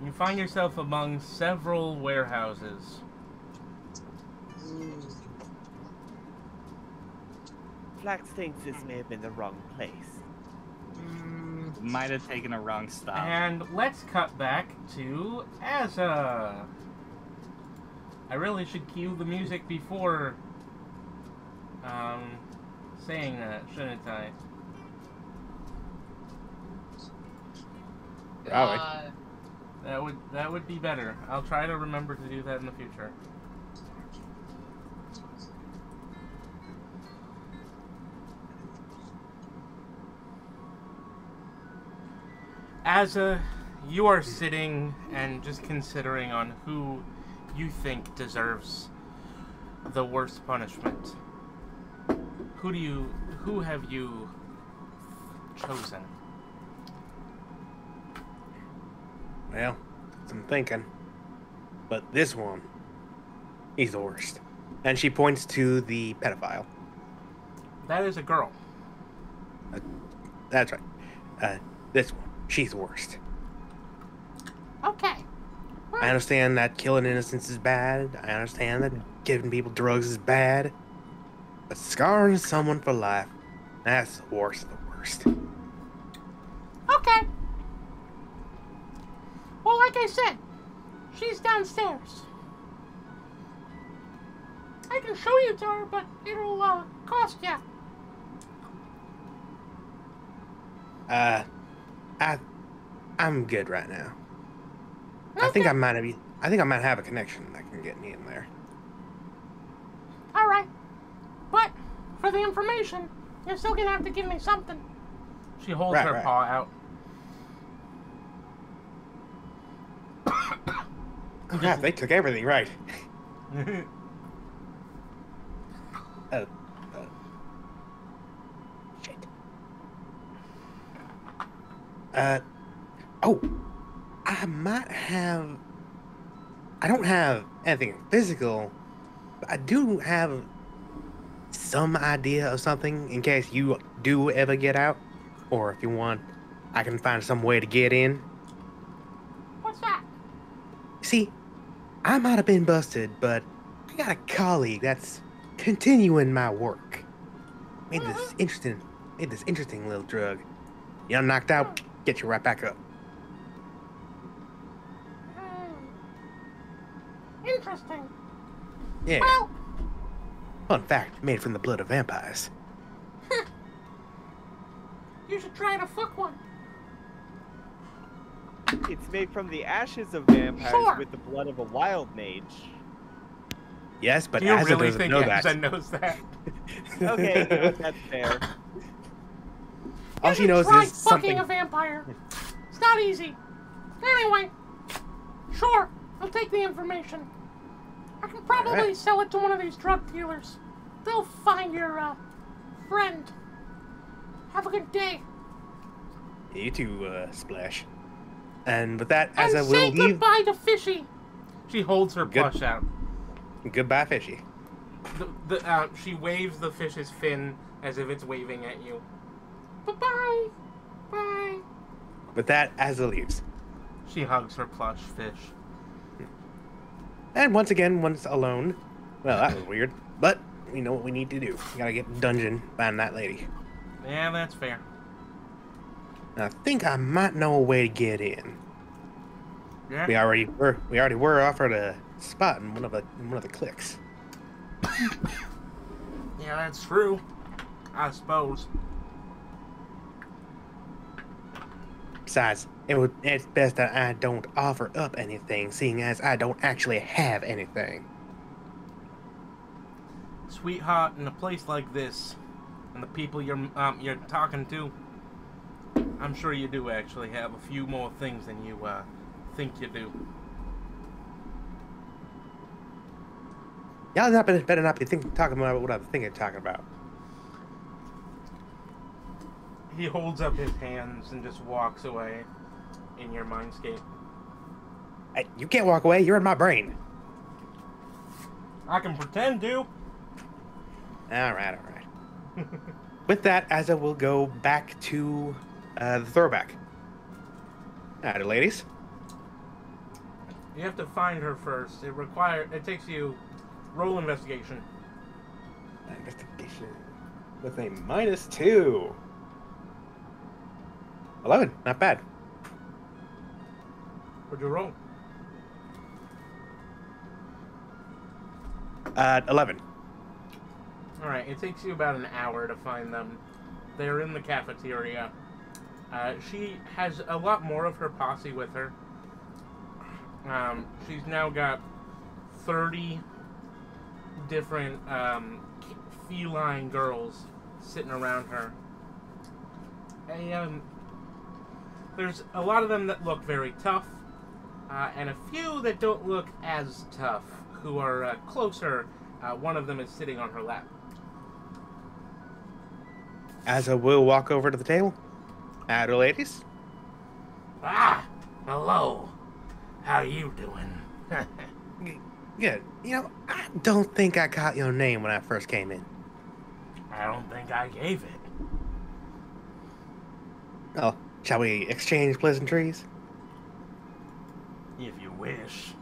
You find yourself among several warehouses. Flax thinks this may have been the wrong place. Might have taken a wrong stop. And let's cut back to Azza. I really should cue the music before saying that, shouldn't I? That would be better. I'll try to remember to do that in the future. As you are sitting and just considering on who you think deserves the worst punishment, who have you chosen? Well, I'm thinking, but this one, he's the worst. And she points to the pedophile. That is a girl. That's right. This one, she's the worst. Okay. I understand that killing innocents is bad. I understand that giving people drugs is bad. But scarring someone for life, that's the worst of the worst. Okay. Well, like I said, she's downstairs. I can show you to her, but it'll cost you. I'm good right now. Okay. I think I might have a connection that can get me in there. All right. But for the information, you're still gonna have to give me something. She holds her paw out. Oh, crap, they took everything, right? Shit. I don't have anything physical, but I do have some idea of something in case you do ever get out. Or if you want, I can find some way to get in. What's that? See, I might have been busted, but I got a colleague that's continuing my work. Made this interesting little drug. You're knocked out, get you right back up. Interesting. Yeah. Well, Fun fact, made from the blood of vampires. you should try to fuck one. It's made from the ashes of vampires Sure. with the blood of a wild mage. Yes, but Do you Azza really doesn't think know Azza that. knows that? Okay, you know, that's fair. All she knows Try is fucking something. a vampire. It's not easy. Anyway, sure, I'll take the information. I can probably Alright. sell it to one of these drug dealers. They'll find your friend. Have a good day. You too, Splash. And with that, And Azza say will leave. goodbye to Fishy. She holds her Good- plush out. Goodbye, Fishy. She waves the fish's fin as if it's waving at you. Bye-bye. Bye. With that, Azza leaves. She hugs her plush fish. And once again, once alone. Well, that was weird. But we know what we need to do. We gotta get in the dungeon, find that lady. Yeah, that's fair. And I think I might know a way to get in. Yeah. We already were offered a spot in one of the cliques. Yeah, that's true. I suppose. Besides, it's best that I don't offer up anything, seeing as I don't actually have anything. Sweetheart, in a place like this, and the people you're talking to, I'm sure you do actually have a few more things than you think you do. Y'all better not be talking about what I'm thinking talking about. He holds up his hands and just walks away in your mindscape. Hey, you can't walk away. You're in my brain. I can pretend to. All right. With that, Azza will go back to the throwback. All right, ladies. You have to find her first. It takes you... Roll investigation. Investigation. With a -2. 11. Not bad. What'd you roll? 11. Alright, it takes you about an hour to find them. They're in the cafeteria. She has a lot more of her posse with her. She's now got 30 different feline girls sitting around her. There's a lot of them that look very tough, and a few that don't look as tough, who are closer. One of them is sitting on her lap. Azza will walk over to the table. Howdy, ladies. Ah, hello. How you doing? Good. You know, I don't think I caught your name when I first came in. I don't think I gave it. Oh, shall we exchange pleasantries? If you wish.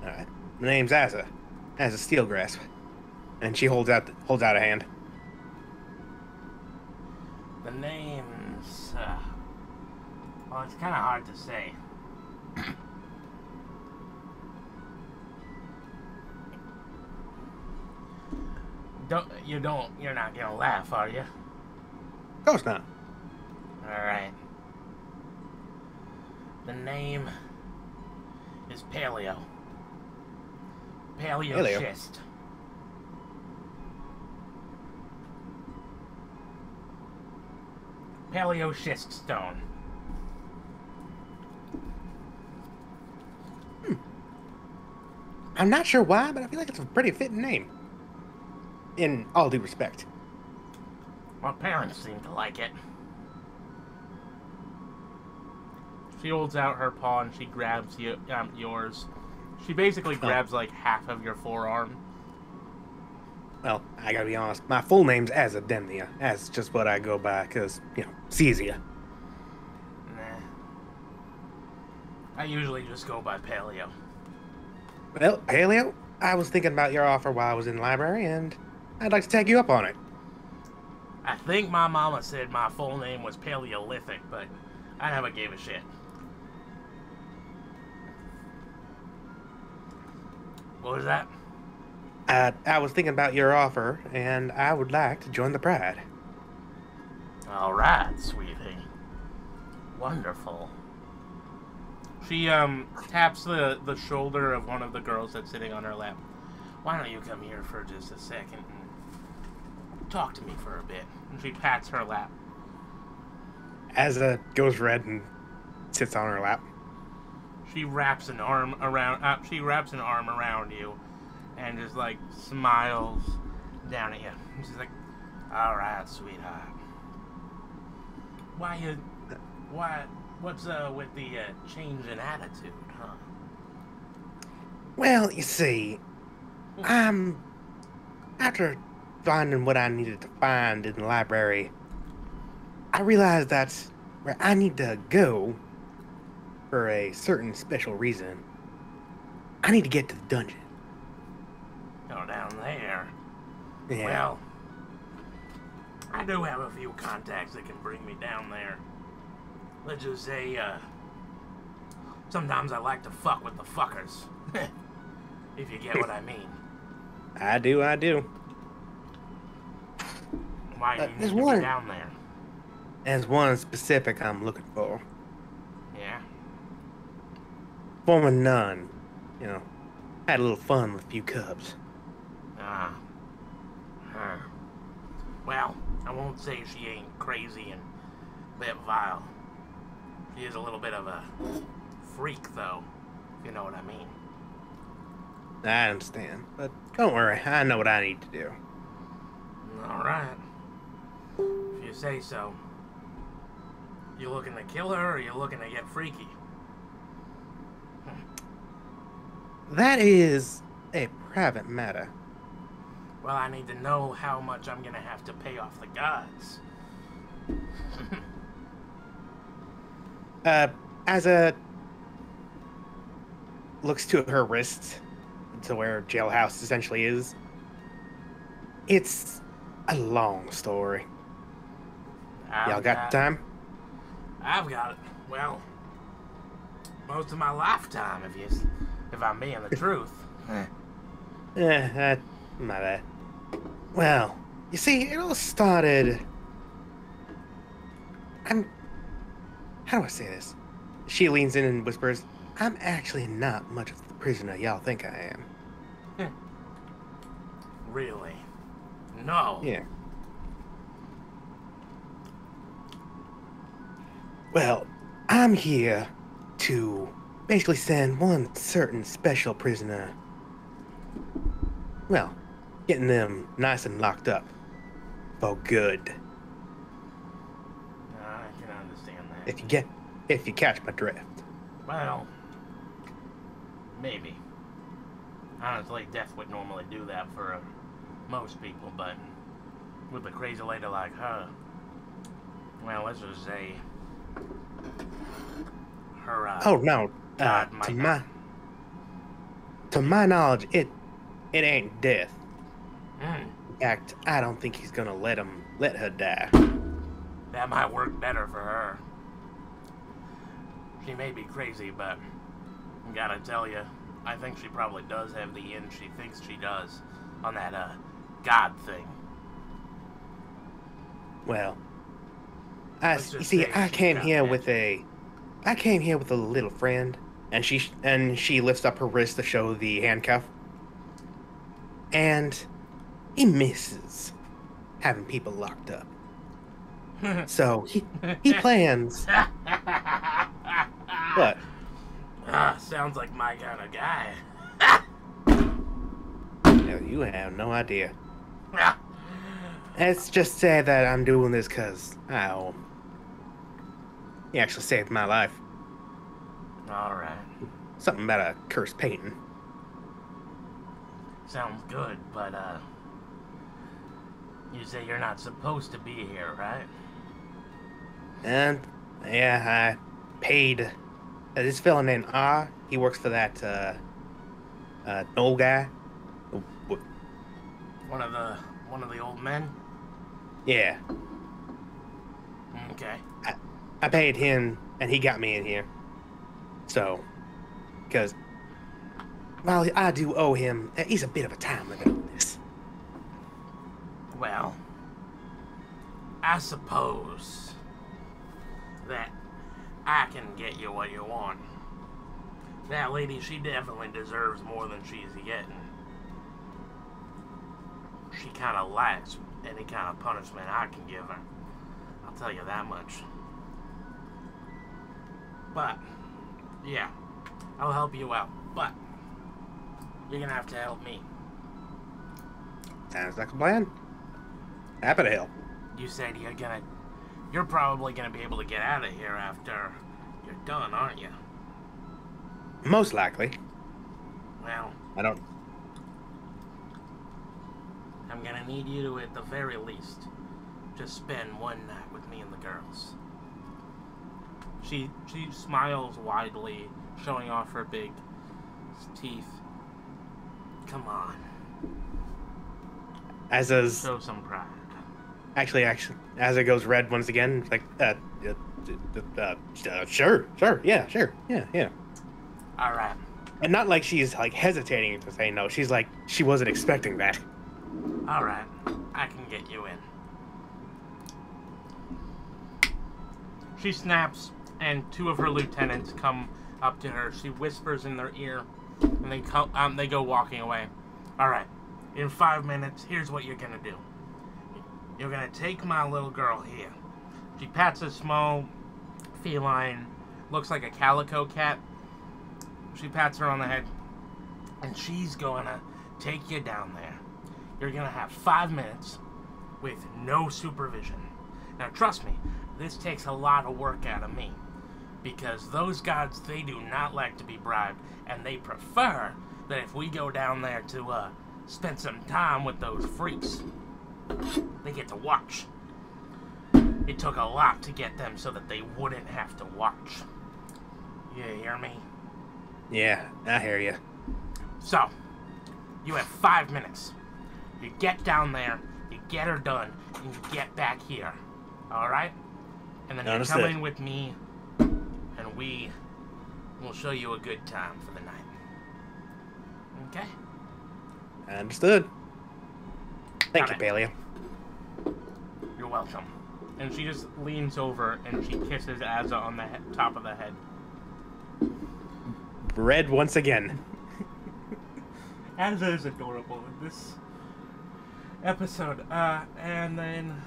Alright. My name's Azza. Azza Steelgrasp. And she holds out a hand. The name's... well, it's kind of hard to say. You're not gonna laugh, are you? Of course not. Alright. The name is Paleo. Paleoschist. Paleoschist stone. I'm not sure why, but I feel like it's a pretty fitting name. In all due respect. My parents seem to like it. She holds out her paw and she grabs yours. She basically grabs like half of your forearm. Well, I gotta be honest, my full name's Azza Demnia. That's just what I go by, because, it's easier. Nah. I usually just go by Paleo. Well, Paleo, I was thinking about your offer while I was in the library, and I'd like to take you up on it. I think my mama said my full name was Paleolithic, but I never gave a shit. What was that? I was thinking about your offer, and I would like to join the Pride. All right, sweetie. Wonderful. She taps the shoulder of one of the girls that's sitting on her lap. Why don't you come here for just a second and talk to me for a bit? And she pats her lap. Azza goes red and sits on her lap. She wraps an arm around. You, and just like smiles down at you. And she's like, "All right, sweetheart. What's with the change in attitude, huh?" Well, you see, after finding what I needed to find in the library, I realized that's where I need to go for a certain special reason. I need to get to the dungeon. Go down there. Yeah. Well, I do have a few contacts that can bring me down there. Let's just say, sometimes I like to fuck with the fuckers. If you get what I mean. I do. Why do you There's need to one. be down there? There's one specific I'm looking for. Yeah? Former nun. Had a little fun with a few cubs. Ah. Huh. Well, I won't say she ain't crazy and a bit vile. She is a little bit of a freak, though, if you know what I mean. I understand, but don't worry. I know what I need to do. All right. If you say so. You looking to kill her, or you looking to get freaky? That is a private matter. Well, I need to know how much I'm gonna have to pay off the gods. Asa looks to her wrist, to where jailhouse essentially is. It's a long story. Y'all got time? I've got it. Well, most of my lifetime, if I'm being the truth. My bad. Well, you see, it all started. How do I say this? She leans in and whispers, I'm actually not much of the prisoner y'all think I am. Really? No. Yeah. Well, I'm here to basically send one certain special prisoner. Well, getting them nice and locked up. For good. I can understand that. If you catch my drift. Well, maybe. Honestly, Death would normally do that for most people, but with a crazy lady like her, well, let's just say her. Oh no! God to my knowledge, it ain't Death. Mm, In fact, I don't think he's gonna let her die. that might work better for her. She may be crazy, but I gotta tell you, I think she probably does have the end she thinks she does on that God thing. Well, Let's you just see, say I she's came got here magic. with a little friend, and she lifts up her wrist to show the handcuff, and he misses having people locked up. So he plans. What? Sounds like my kind of guy. No, you have no idea. Let's just say that I'm doing this because I owe him. He actually saved my life. Alright. Something about a cursed painting. Sounds good, but, you say you're not supposed to be here, right? And, yeah, I paid this fella named R. He works for that, old guy. One of the old men? Yeah, Okay. I paid him, and he got me in here. So, because, while I do owe him, he's a bit of a time limit on this. Well, I suppose that I can get you what you want. That lady, she definitely deserves more than she's getting. She kind of lacks any kind of punishment I can give her. I'll tell you that much. But, yeah, I'll help you out. But, you're gonna have to help me. Sounds like a plan. Happy to help. You said you're probably gonna be able to get out of here after you're done, aren't you? Most likely. Well, I'm gonna need you to, at the very least, just spend one night with me and the girls. She smiles widely, showing off her big teeth. Come on, Asa's show some pride. actually, Asa goes red once again. It's like, sure, yeah. All right. And not like she's like hesitating to say no. She's like, she wasn't expecting that. All right, I can get you in. She snaps, and two of her lieutenants come up to her. She whispers in their ear, and they go walking away. All right, in 5 minutes, here's what you're gonna do. You're gonna take my little girl here. She pats a small feline, looks like a calico cat. She pats her on the head, and she's gonna take you down there. You're gonna have 5 minutes with no supervision. Now, trust me, this takes a lot of work out of me. Because those gods, they do not like to be bribed, and they prefer that if we go down there to spend some time with those freaks, they get to watch. It took a lot to get them so that they wouldn't have to watch. You hear me? Yeah, I hear you. So, you have 5 minutes. You get down there, you get her done, and you get back here. Alright? And then you come in with me, and we will show you a good time for the night. Okay? Understood. Thank you, Got it. Paleo. You're welcome. And she just leans over and she kisses Azza on the top of the head. Red once again. Azza is adorable in this episode. And then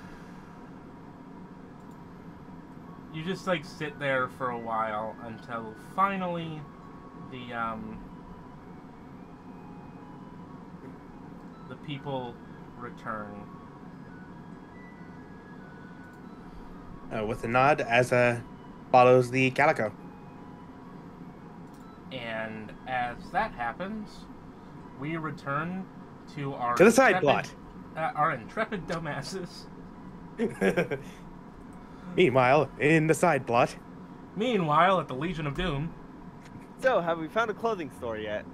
you just like sit there for a while until finally the people return. With a nod, as follows the Calico. And as that happens, we return to our To the side plot. Our intrepid dumbasses. Meanwhile, in the side plot. Meanwhile, at the Legion of Doom. So, have we found a clothing store yet?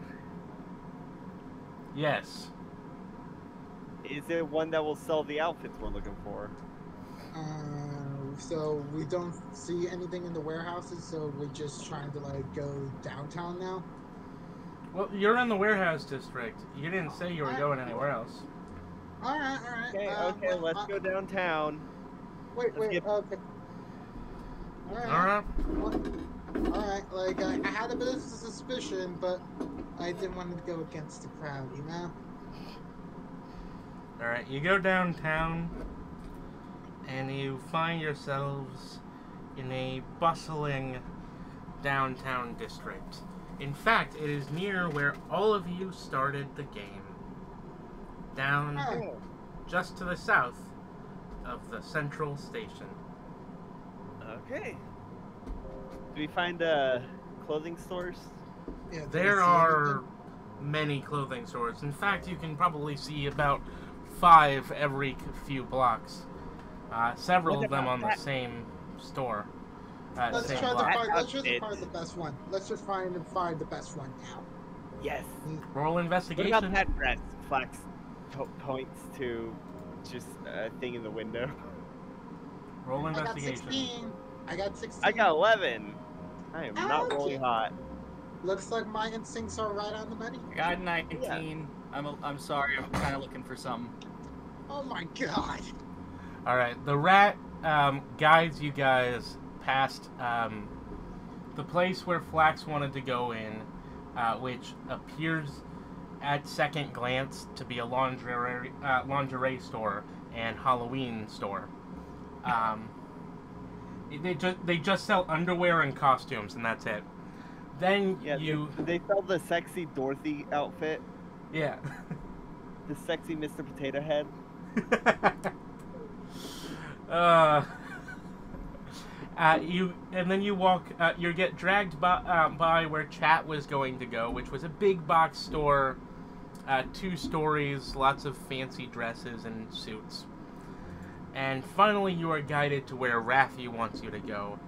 Yes. Is it one that will sell the outfits we're looking for? So we don't see anything in the warehouses, so we're just trying to like go downtown now. Well, you're in the warehouse district. You didn't say you were going anywhere else. All right. Okay, let's go downtown. Wait. Okay. All Alright. right. Like I had a bit of suspicion, but I didn't want to go against the crowd, you know. Alright, you go downtown, and you find yourselves in a bustling downtown district. In fact, it is near where all of you started the game. Down just to the south of the central station. Okay. Do we find clothing stores? Yeah. did we There see are anything? many clothing stores. In fact, you can probably see about 5 every few blocks. Several What of them about on the that? same store. Let's Same try to block. find. Let's just outfit. find the best one. Let's just find the best one now. Yes. Roll What investigation. about that dress? Flax points to just a thing in the window. Roll I got investigation. 16. I got 16. I got 11. I am not Okay. rolling hot. Looks like my instincts are right on the money. I got 19. I'm sorry. I'm kind of looking for something. Oh my god. All right, the rat guides you guys past the place where Flax wanted to go in, which appears at second glance to be a lingerie store and Halloween store. They just sell underwear and costumes, and that's it. Then Yeah, they sell the sexy Dorothy outfit, yeah. the sexy Mr. Potato Head. You walk. You get dragged by where Chat was going to go, which was a big box store, 2 stories, lots of fancy dresses and suits. And finally, you are guided to where Raffi wants you to go.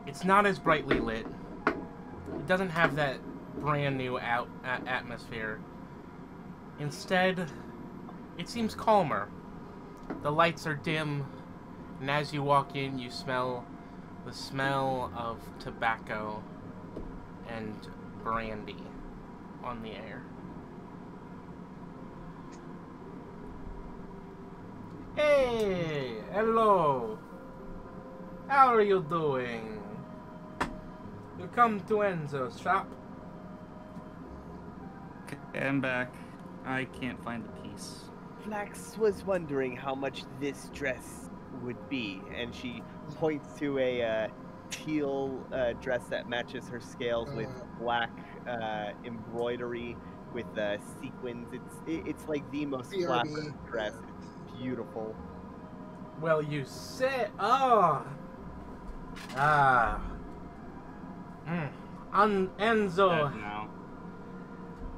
It's not as brightly lit. It doesn't have that brand new atmosphere. Instead, it seems calmer. The lights are dim, and as you walk in, you smell the smell of tobacco and brandy on the air. Hey, hello. How are you doing? You come to Enzo's shop? Okay, I'm back. I can't find the piece. Flax was wondering how much this dress would be, and she points to a teal dress that matches her scales with black embroidery with sequins. It's like the most BRB. flattering dress. It's beautiful. Well, you say, oh, ah, Enzo, Now.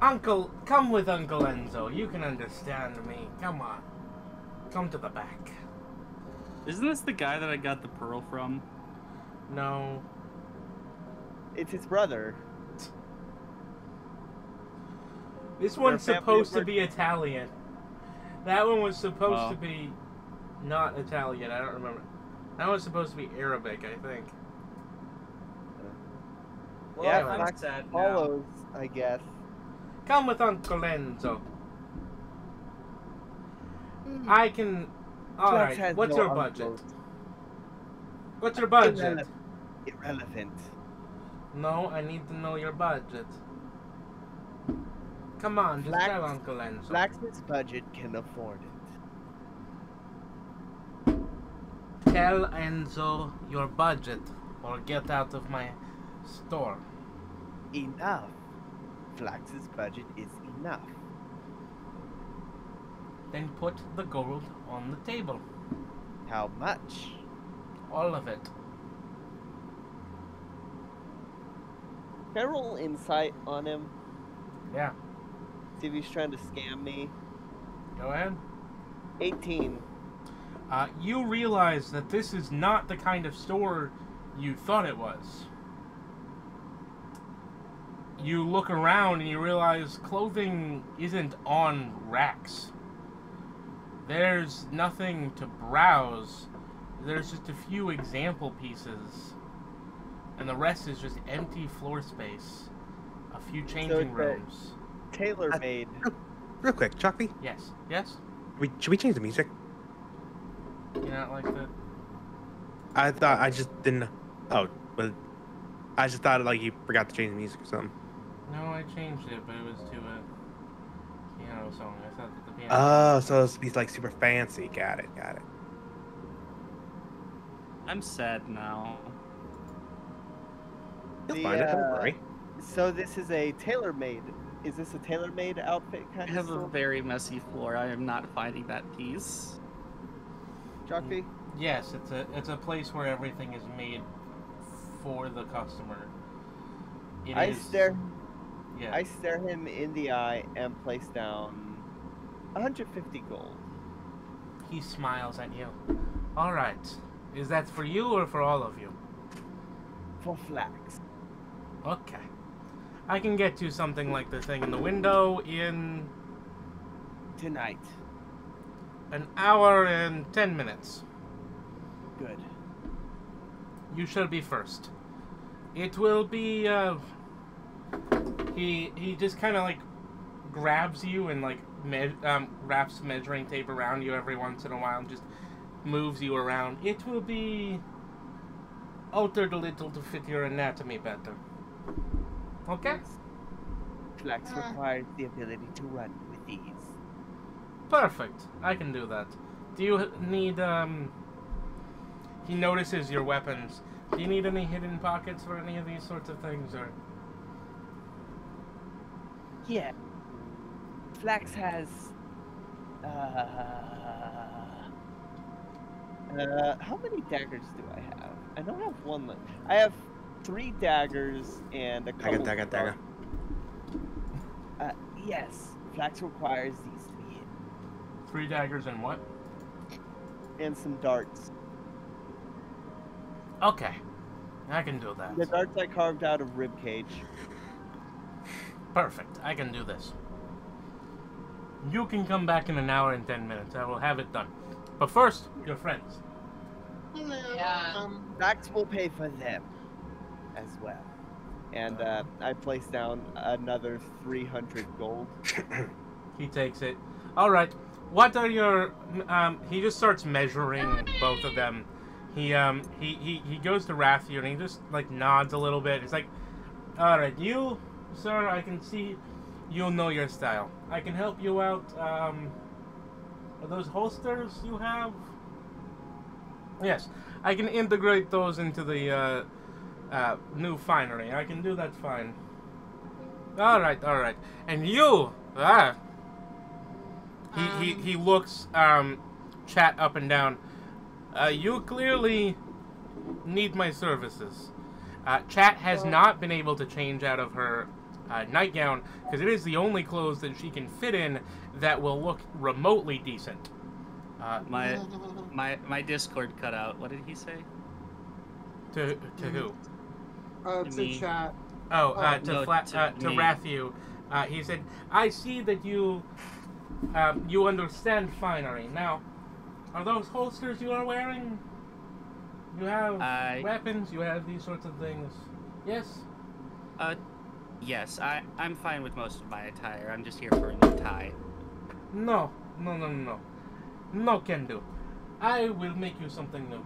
Uncle, come with Uncle Enzo. You can understand me. Come on, come to the back. Isn't this the guy that I got the pearl from? No, It's his brother. this one's family supposed to work- be Italian. That one was supposed Oh. to be not Italian. I don't remember. That was supposed to be Arabic, I think. Well, Yeah, I'm Flax sad now. follows, I guess. Come with Uncle Enzo. I can. All Flax right. has What's no your uncle. budget? What's your budget? Irrelevant. No, I need to know your budget. Come on, just Flax- tell Uncle Enzo. Flax's budget can afford it. Tell Enzo your budget, or get out of my store. Enough. Flax's budget is enough. Then put the gold on the table. How much? All of it. Can I roll insight on him? Yeah. See if he's trying to scam me. Go ahead. 18. You realize that this is not the kind of store you thought it was. You look around and you realize clothing isn't on racks. There's nothing to browse. There's just a few example pieces. And the rest is just empty floor space. A few changing it's a- rooms. Tailor-made. Real quick, Chucky, Yes. Yes? should we change the music? You not like that? I thought I just didn't. Oh, but I just thought like you forgot to change the music or something. No, I changed it, but it was to a piano song. I thought that the piano. Oh, so it's be like super fancy. Got it. Got it. I'm sad now. You'll The, find it. Don't uh, worry. So this is a tailor-made. Is this a tailor-made outfit I kind of have a store? very messy floor. I am not finding that piece. Jockey? Yes, it's a place where everything is made for the customer. It I is- stare Yeah. I stare him in the eye and place down 150 gold. He smiles at you. All right. Is that for you or for all of you? For Flax. Okay. I can get you something like the thing in the window in Tonight. an hour and 10 minutes. Good. You shall be first. It will be, he just kind of like grabs you and like wraps measuring tape around you every once in a while and just moves you around. It will be altered a little to fit your anatomy better. Okay? Flax requires the ability to run with ease. Perfect. I can do that. Do you need, he notices your weapons. Do you need any hidden pockets for any of these sorts of things, or? Yeah. Flax has how many daggers do I have? I don't have one left. I have 3 daggers and a couple. Dagger. Yes. Flax requires these to be hit. 3 daggers and what? And some darts. Okay. I can do that. The darts I carved out of rib cage. Perfect. I can do this. You can come back in an hour and 10 minutes. I will have it done. But first, your friends. Hello. Yeah. Flax will pay for them as well. And I place down another 300 gold. He takes it. All right. What are your? He just starts measuring both of them. He goes to Rathier and he just like nods a little bit. He's like, "All right, you, sir. I can see you know your style. I can help you out. Are those holsters you have? Yes, I can integrate those into the new finery. I can do that fine. All right. And you, He looks chat up and down. You clearly need my services. Chat has not been able to change out of her nightgown because it is the only clothes that she can fit in that will look remotely decent. My Discord cut out. What did he say? To who? To Me. chat. Oh, no, to me. Rathu. He said, "I see that you understand finery. Now, are those holsters you are wearing? You have weapons. You have these sorts of things. Yes." Yes. I'm fine with most of my attire. I'm just here for a new tie. No. No can do. I will make you something new.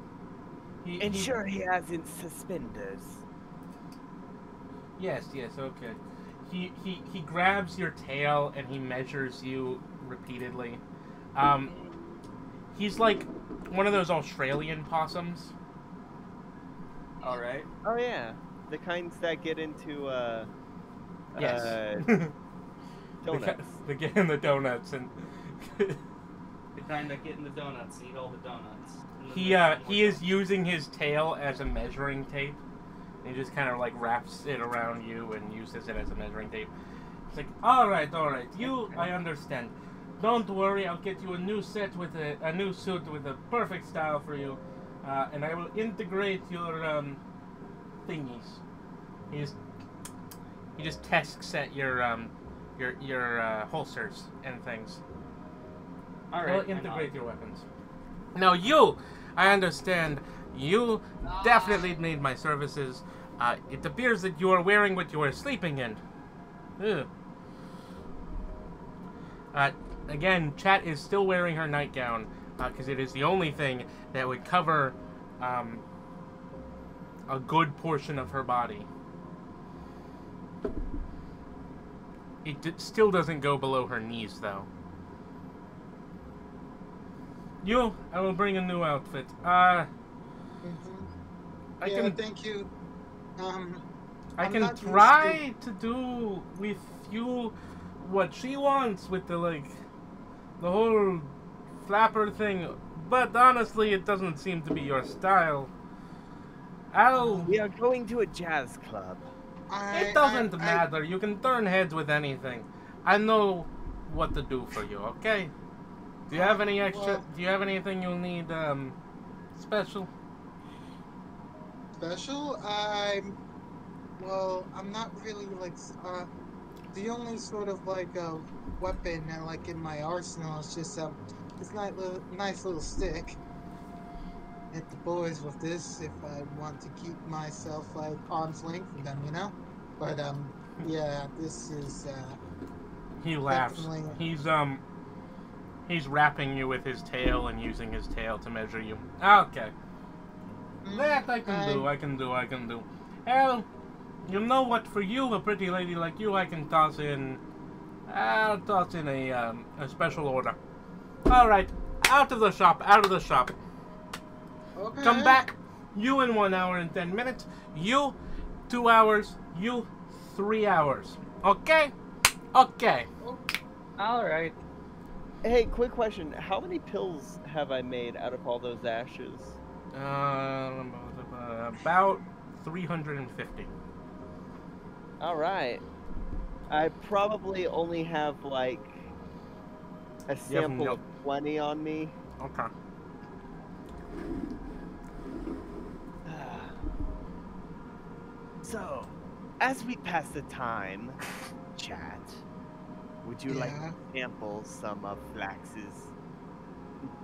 Ensure he hasn't suspenders. Yes, okay. He grabs your tail and he measures you repeatedly. He's like one of those Australian possums. All right. Oh yeah, the kinds that get into Yes. donuts. They get in the donuts and The kind that get in the donuts and eat all the donuts. he is using his tail as a measuring tape. He just kind of like wraps it around you and uses it as a measuring tape. It's like, all right, I understand. Don't worry, I'll get you a new set with a new suit with a perfect style for you, and I will integrate your thingies. He just tests at your holsters and things. All He'll right. integrate your weapons. Now you, I understand, you definitely need my services. It appears that you are wearing what you are sleeping in. Ugh. Again, Chat is still wearing her nightgown because it is the only thing that would cover a good portion of her body. It still doesn't go below her knees, though. I will bring a new outfit. I can. Thank you. I I'm can not used try to do with you what she wants with the whole flapper thing, but honestly, it doesn't seem to be your style. We are going to a jazz club. It doesn't matter. You can turn heads with anything. I know what to do for you. Okay. Do you have any extra? Do you have anything you need special? Special? I'm not really the only sort of weapon in my arsenal is just this nice little stick. Hit the boys with this if I want to keep myself arm's length from them, you know. But yeah, this is He laughs. definitely- He's wrapping you with his tail and using his tail to measure you. Okay. That I can do. Hell, you know what? For you, a pretty lady like you, I can toss in. I'll toss in a special order. All right, out of the shop. Okay. Come back. You in 1 hour and 10 minutes. You 2 hours. You 3 hours. Okay. Okay. All right. Hey, quick question. How many pills have I made out of all those ashes? About 350. Alright. I probably only have a sample of 20 on me. Okay. So, as we pass the time, chat, would you like to sample some of Flax's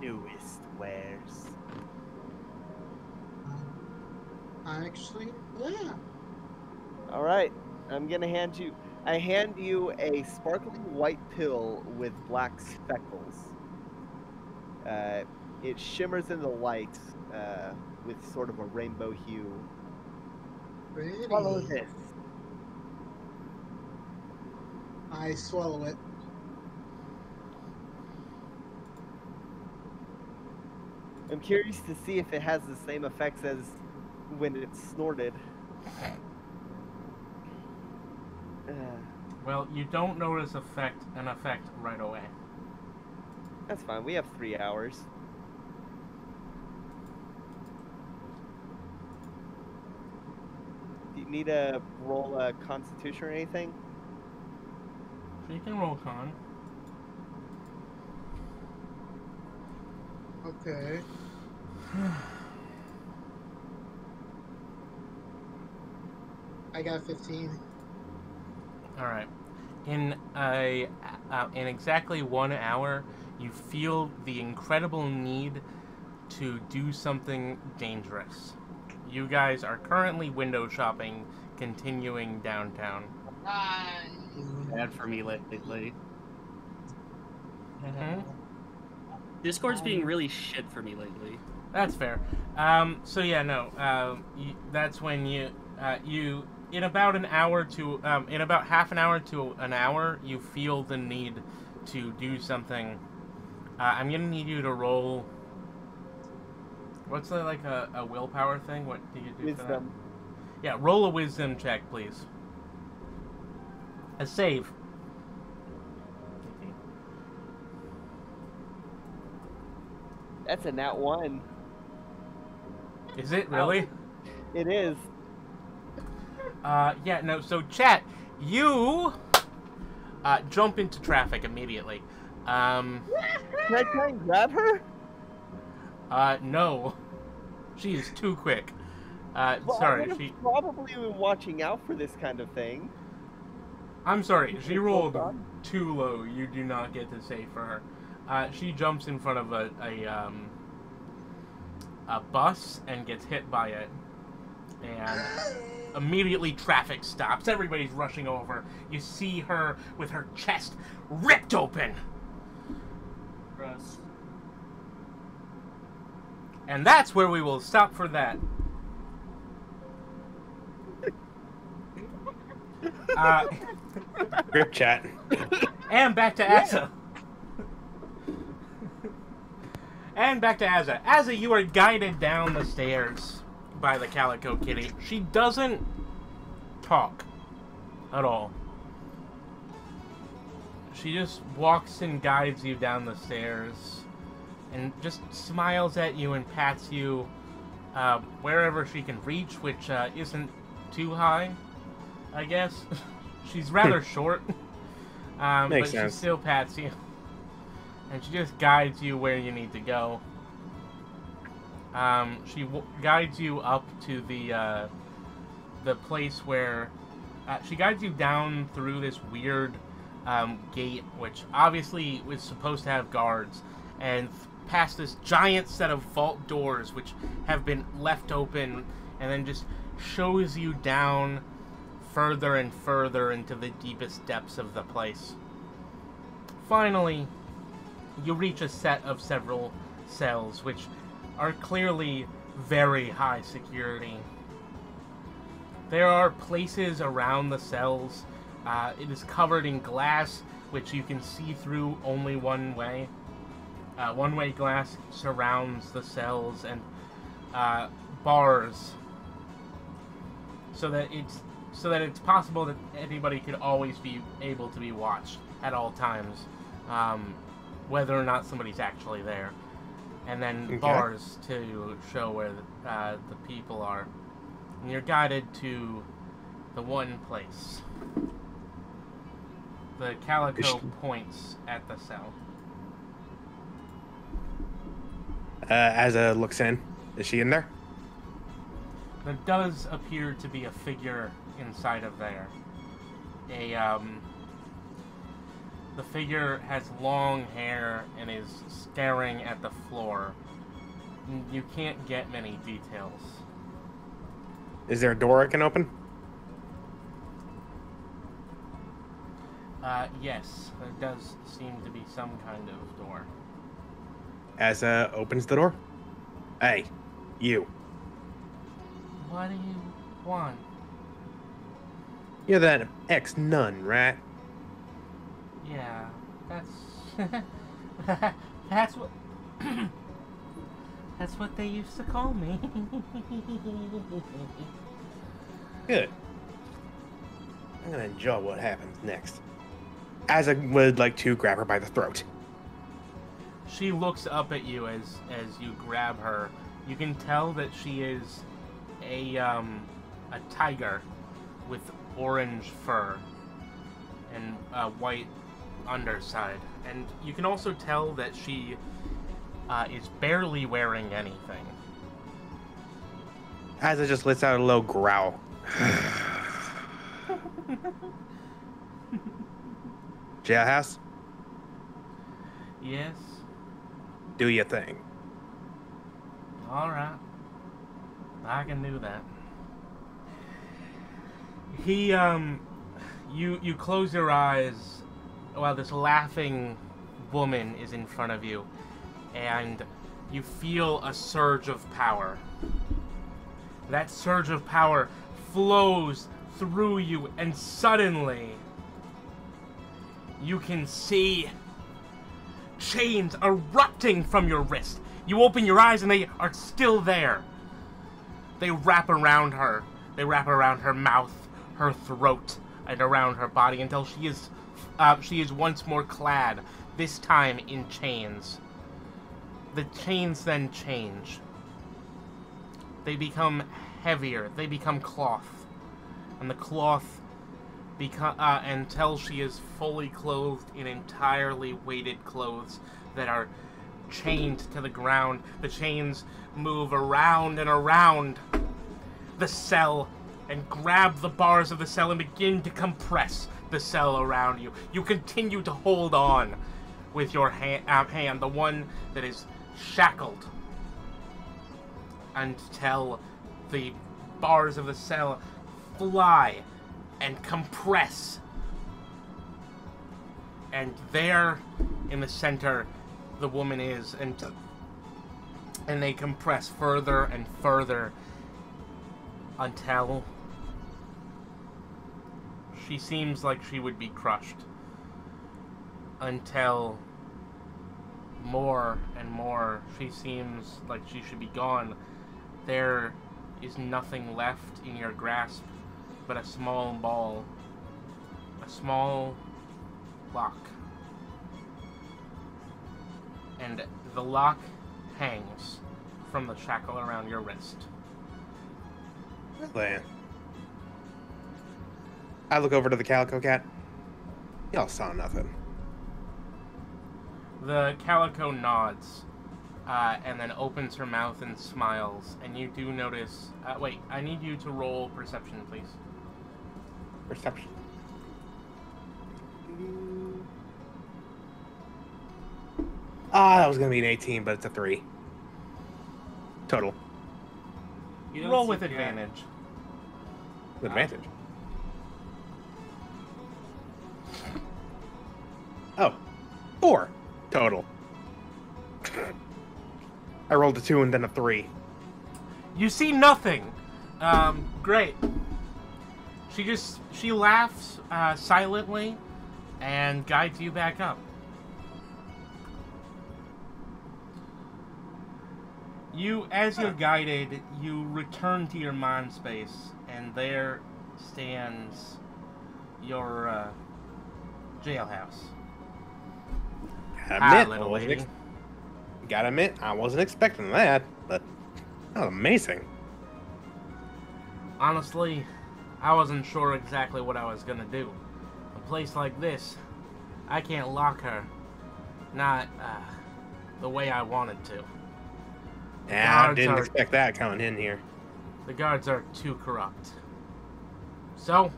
newest wares? Actually, yeah. Alright, I'm gonna hand you a sparkling white pill with black speckles. It shimmers in the light with sort of a rainbow hue. Pretty. Follow this. I swallow it. I'm curious to see if it has the same effects as when it's snorted. Well, you don't notice an effect right away. That's fine. We have 3 hours. need to roll a Constitution or anything? So you can roll con. Okay. I got 15. All right. In exactly 1 hour, you feel the incredible need to do something dangerous. You guys are currently window shopping, continuing downtown. Bad for me lately. Mm-hmm. Discord's being really shit for me lately. That's fair. So yeah, no. That's when you in about an hour to in about half an hour to an hour, you feel the need to do something. I'm gonna need you to roll. What's like a willpower thing? What do you do for that? Wisdom. Yeah, roll a wisdom check, please. A save. That's a nat 1. Is it really? It is. Yeah, no, so chat, you jump into traffic immediately. Can I try and grab her? No. She is too quick. Well, Sorry, I would have probably been watching out for this kind of thing. I'm sorry, she rolled Hold on. too low. You do not get to save for her. She jumps in front of a bus and gets hit by it. And immediately traffic stops. Everybody's rushing over. You see her with her chest ripped open. Gross. And that's where we will stop for that. Grip chat. And back to Asa. And back to Asa. Asa, you are guided down the stairs by the Calico Kitty. She doesn't talk at all. She just walks and guides you down the stairs and just smiles at you and pats you wherever she can reach, which isn't too high, I guess. She's rather short, but she still pats you. And she just guides you where you need to go. She guides you up to the place where... she guides you down through this weird gate, which obviously was supposed to have guards, and past this giant set of vault doors, which have been left open, and then just shows you down further and further into the deepest depths of the place. Finally, you reach a set of several cells, which are clearly very high security. There are places around the cells. It is covered in glass, which you can see through only one way. One-way glass surrounds the cells, and bars, so that it's possible that anybody could always be able to be watched at all times, whether or not somebody's actually there. And then bars to show where the people are. And you're guided to the one place. The Calico points at the cell. Asa looks in. Is she in there? There does appear to be a figure inside of there. The figure has long hair and is staring at the floor. You can't get many details. Is there a door I can open? Yes, there does seem to be some kind of door. Asa opens the door. Hey, you. What do you want? You're that ex-nun, right? Yeah, that's... that's what... that's what they used to call me. Good. I'm gonna enjoy what happens next. Asa would like to grab her by the throat. She looks up at you as you grab her. You can tell that she is a tiger, with orange fur and white underside. And you can also tell that she is barely wearing anything. Asa just lets out a low growl. Jailhouse, Yes? do your thing. Alright. I can do that. He, you close your eyes while this laughing woman is in front of you, and you feel a surge of power. That surge of power flows through you, and suddenly you can see chains erupting from your wrist. You open your eyes and they are still there. They wrap around her. They wrap around her mouth, her throat, and around her body until she is once more clad, this time in chains. The chains then change. They become heavier. They become cloth. And the cloth until she is fully clothed in entirely weighted clothes that are chained to the ground. The chains move around and around the cell and grab the bars of the cell and begin to compress the cell around you. You continue to hold on with your hand, the one that is shackled, until the bars of the cell fly and compress. And there, in the center, the woman is, and they compress further and further until she seems like she would be crushed. Until more and more she seems like she should be gone. There is nothing left in your grasp but a small ball, a small lock. And the lock hangs from the shackle around your wrist. Really? I look over to the Calico Cat. Y'all saw nothing. The Calico nods, and then opens her mouth and smiles, and you do notice... wait, I need you to roll perception, please. Perception. That was gonna be an 18, but it's a 3. Total. You don't Roll see with Jack. advantage. With advantage. Oh. 4. Total. I rolled a 2 and then a 3. You see nothing. Great. She laughs silently and guides you back up. As you're guided, you return to your mind space, and there stands your jailhouse. Gotta admit, I wasn't expecting that, but that was amazing. Honestly, I wasn't sure exactly what I was gonna do. A place like this, I can't lock her. Not the way I wanted to. Yeah, I didn't expect that coming in here. The guards are too corrupt. So,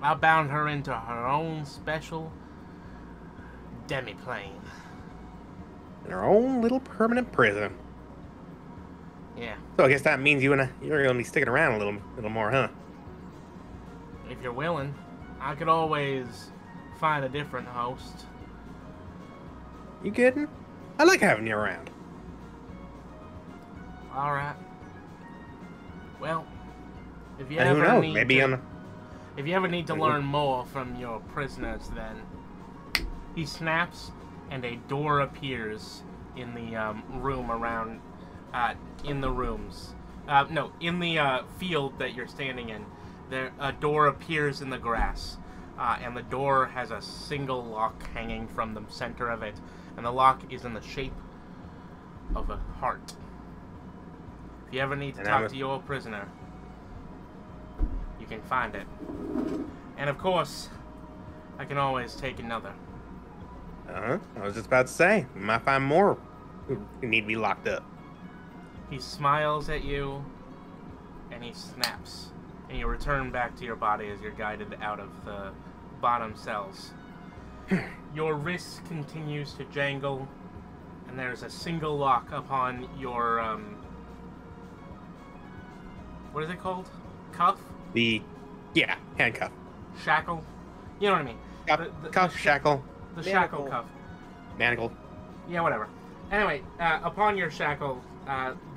I bound her into her own special demiplane. In our own little permanent prison. Yeah. So I guess that means you're gonna be sticking around a little more, huh? If you're willing, I could always find a different host. You kidding? I like having you around. Alright. Well, if you And who ever knows? need Maybe to, if you ever need to learn more from your prisoners, then he snaps, and a door appears in the room around, in the rooms. No, in the field that you're standing in. There, a door appears in the grass, and the door has a single lock hanging from the center of it, and the lock is in the shape of a heart. If you ever need to talk to your prisoner, you you can find it. And of course, I can always take another. I was just about to say, we might find more who need to be locked up. He smiles at you, and he snaps. And you return back to your body as you're guided out of the bottom cells. Your wrist continues to jangle, and there's a single lock upon your, what is it called? Cuff? Handcuff. Shackle? You know what I mean. Cuff, shackle. The shackle cuff. Manacle. Yeah, whatever. Anyway, upon your shackle,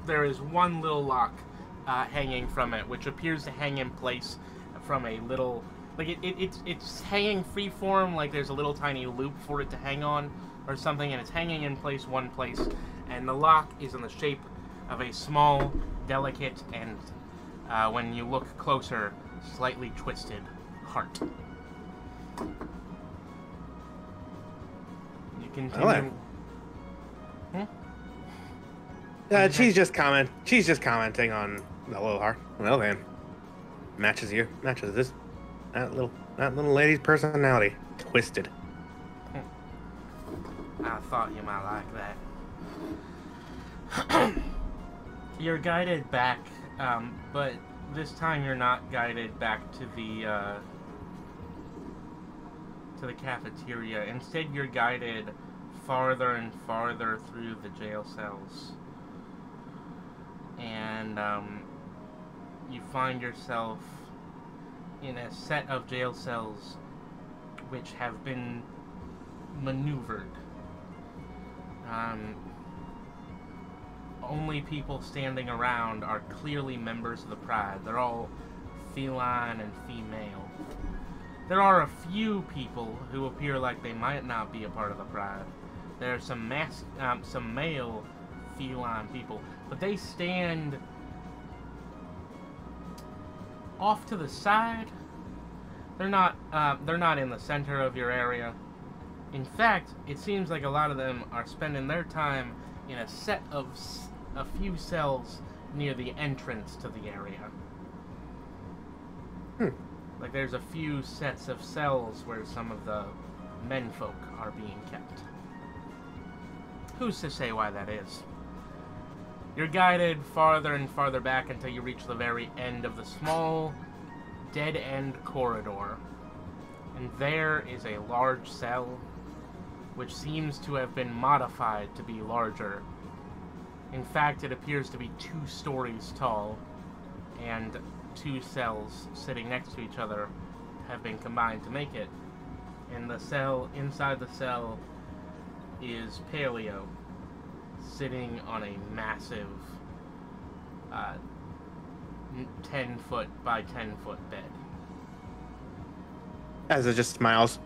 there is one little lock hanging from it, which appears to hang in place from a little... Like, it's hanging freeform, like there's a little tiny loop for it to hang on, or something, and it's hanging in place one place, and the lock is in the shape of a small, delicate, and, when you look closer, slightly twisted heart. You continue... She's just commenting on the little heart. Well then, matches this that little lady's personality. Twisted. I thought you might like that. You're guided back, but this time you're not guided back to the cafeteria. Instead, you're guided farther and farther through the jail cells. And you find yourself in a set of jail cells which have been maneuvered. Only people standing around are clearly members of the Pride. They're all feline and female. There are a few people who appear like they might not be a part of the Pride. There are some male feline people, but they stand off to the side. They're not in the center of your area. In fact, it seems like a lot of them are spending their time in a set of a few cells near the entrance to the area. Like there's a few sets of cells where some of the menfolk are being kept. Who's to say why that is? You're guided farther and farther back until you reach the very end of the small, dead-end corridor. And there is a large cell, which seems to have been modified to be larger. In fact, it appears to be 2 stories tall, and 2 cells sitting next to each other have been combined to make it. And the cell, inside the cell, is Paleo, sitting on a massive 10-foot by 10-foot bed. As it just smiles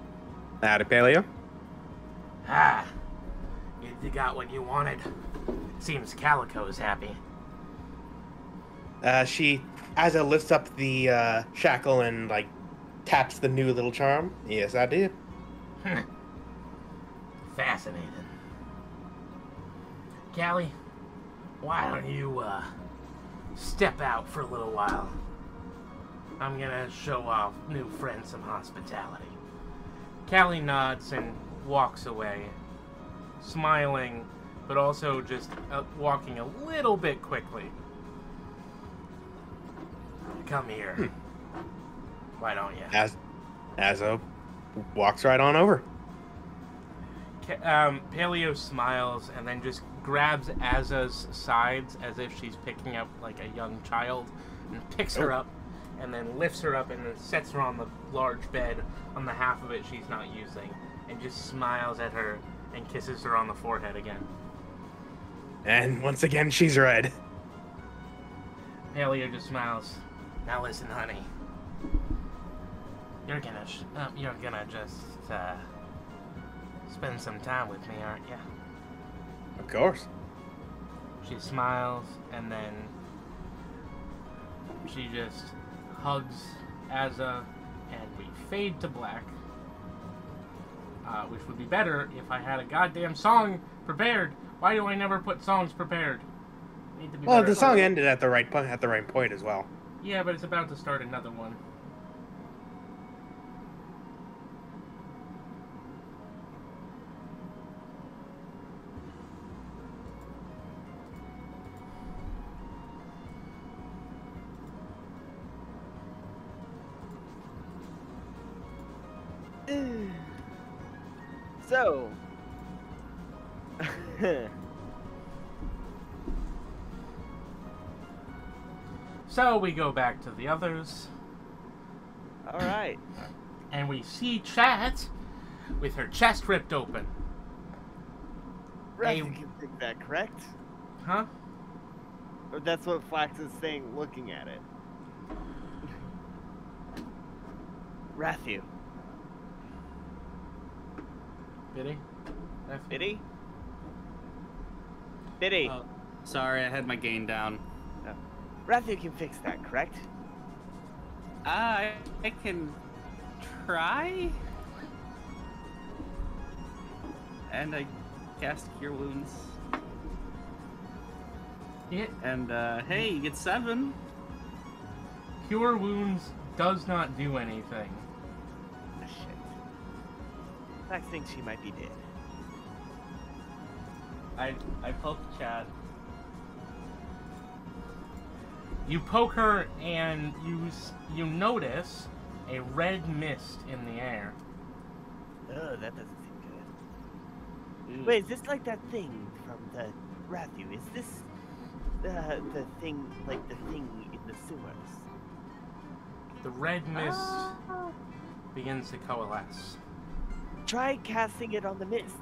at Paleo. Ah, you got what you wanted. Seems Calico's happy. She, as it lifts up the shackle and like taps the new little charm. Yes, I did. Fascinating. Callie, why don't you step out for a little while? I'm gonna show our new friend some hospitality. Callie nods and walks away, smiling, but also just walking a little bit quickly. Come here. Why don't you? Azzo walks right on over. Paleo smiles and then just grabs Azza's sides as if she's picking up like a young child and picks her up and then lifts her up and then sets her on the large bed on the half of it she's not using and just smiles at her and kisses her on the forehead again. And once again, she's red. Paleo just smiles. Now listen, honey. You're gonna just spend some time with me, aren't you? Of course. She smiles and then she just hugs Azza and we fade to black. Which would be better if I had a goddamn song prepared. Why do I never put songs prepared? Well, the song ended at the right point as well. Yeah, but it's about to start another one. So. So we go back to the others. All right. And we see Chat with her chest ripped open. Right, you can think that, correct? Huh? Or that's what Flax is saying, looking at it. Rathu. Biddy? Biddy? Biddy. Oh, sorry, I had my gain down. Rathu can fix that, correct? I can try. And I cast Cure Wounds. Yeah. And hey, you get 7. Cure Wounds does not do anything. Oh, shit. Flax thinks she might be dead. I poked Chad. You poke her and you notice a red mist in the air. Oh, that doesn't seem good. Wait, is this like that thing from the Rathu? Is this the thing, like the thing in the sewers? The red mist begins to coalesce. Try casting it on the mist.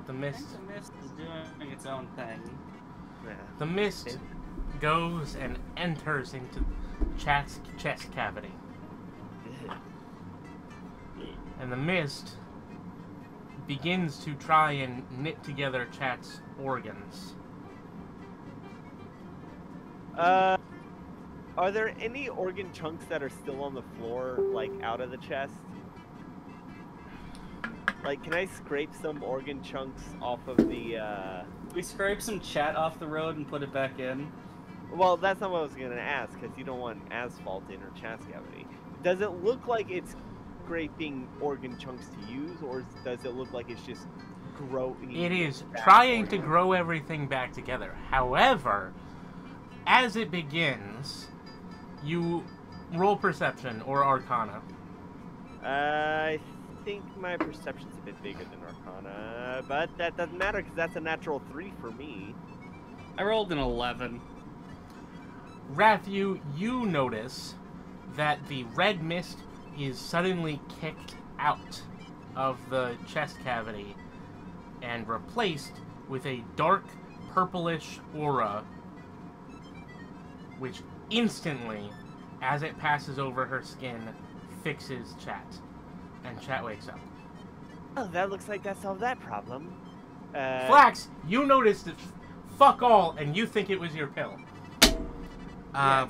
The mist The mist is doing its own thing. Yeah. The mist goes and enters into Chat's chest cavity. And the mist begins to try and knit together Chat's organs. Are there any organ chunks that are still on the floor, like out of the chest? Like, can I scrape some organ chunks off of the, We scrape some Chat off the road and put it back in. Well, that's not what I was gonna ask, because you don't want asphalt in her chest cavity. Does it look like it's scraping organ chunks to use, or does it look like it's just growing? It is trying to grow everything back together. However, as it begins, you roll perception or arcana. I think my perception's a bit bigger than arcana, but that doesn't matter because that's a natural 3 for me. I rolled an 11. Rathu, you notice that the red mist is suddenly kicked out of the chest cavity and replaced with a dark purplish aura, which instantly, as it passes over her skin, fixes Chat. And Chat wakes up. Oh, that looks like that solved that problem. Flax, you noticed it. Fuck all, and you think it was your pill. Yeah,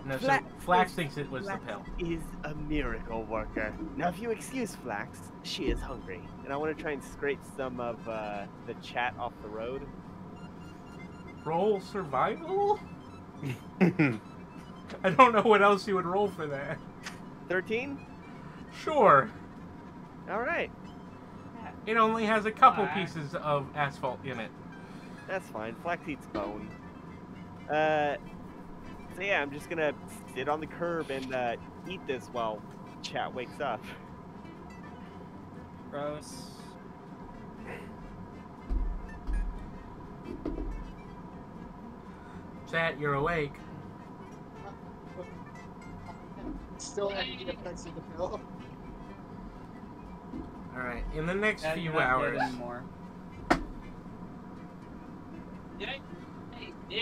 no, so Flax thinks it was the pill. Is a miracle worker. Now, if you excuse Flax, she is hungry, and I want to try and scrape some of the Chat off the road. Roll survival? I don't know what else you would roll for that. 13? Sure. All right. It only has a couple pieces of asphalt in it. That's fine. Flax eats bone. So yeah, I'm just gonna sit on the curb and eat this while Chat wakes up. Gross. Chat, you're awake. Still having the effects of the pill. Alright, in the next Chad, few you're not dead hours, anymore.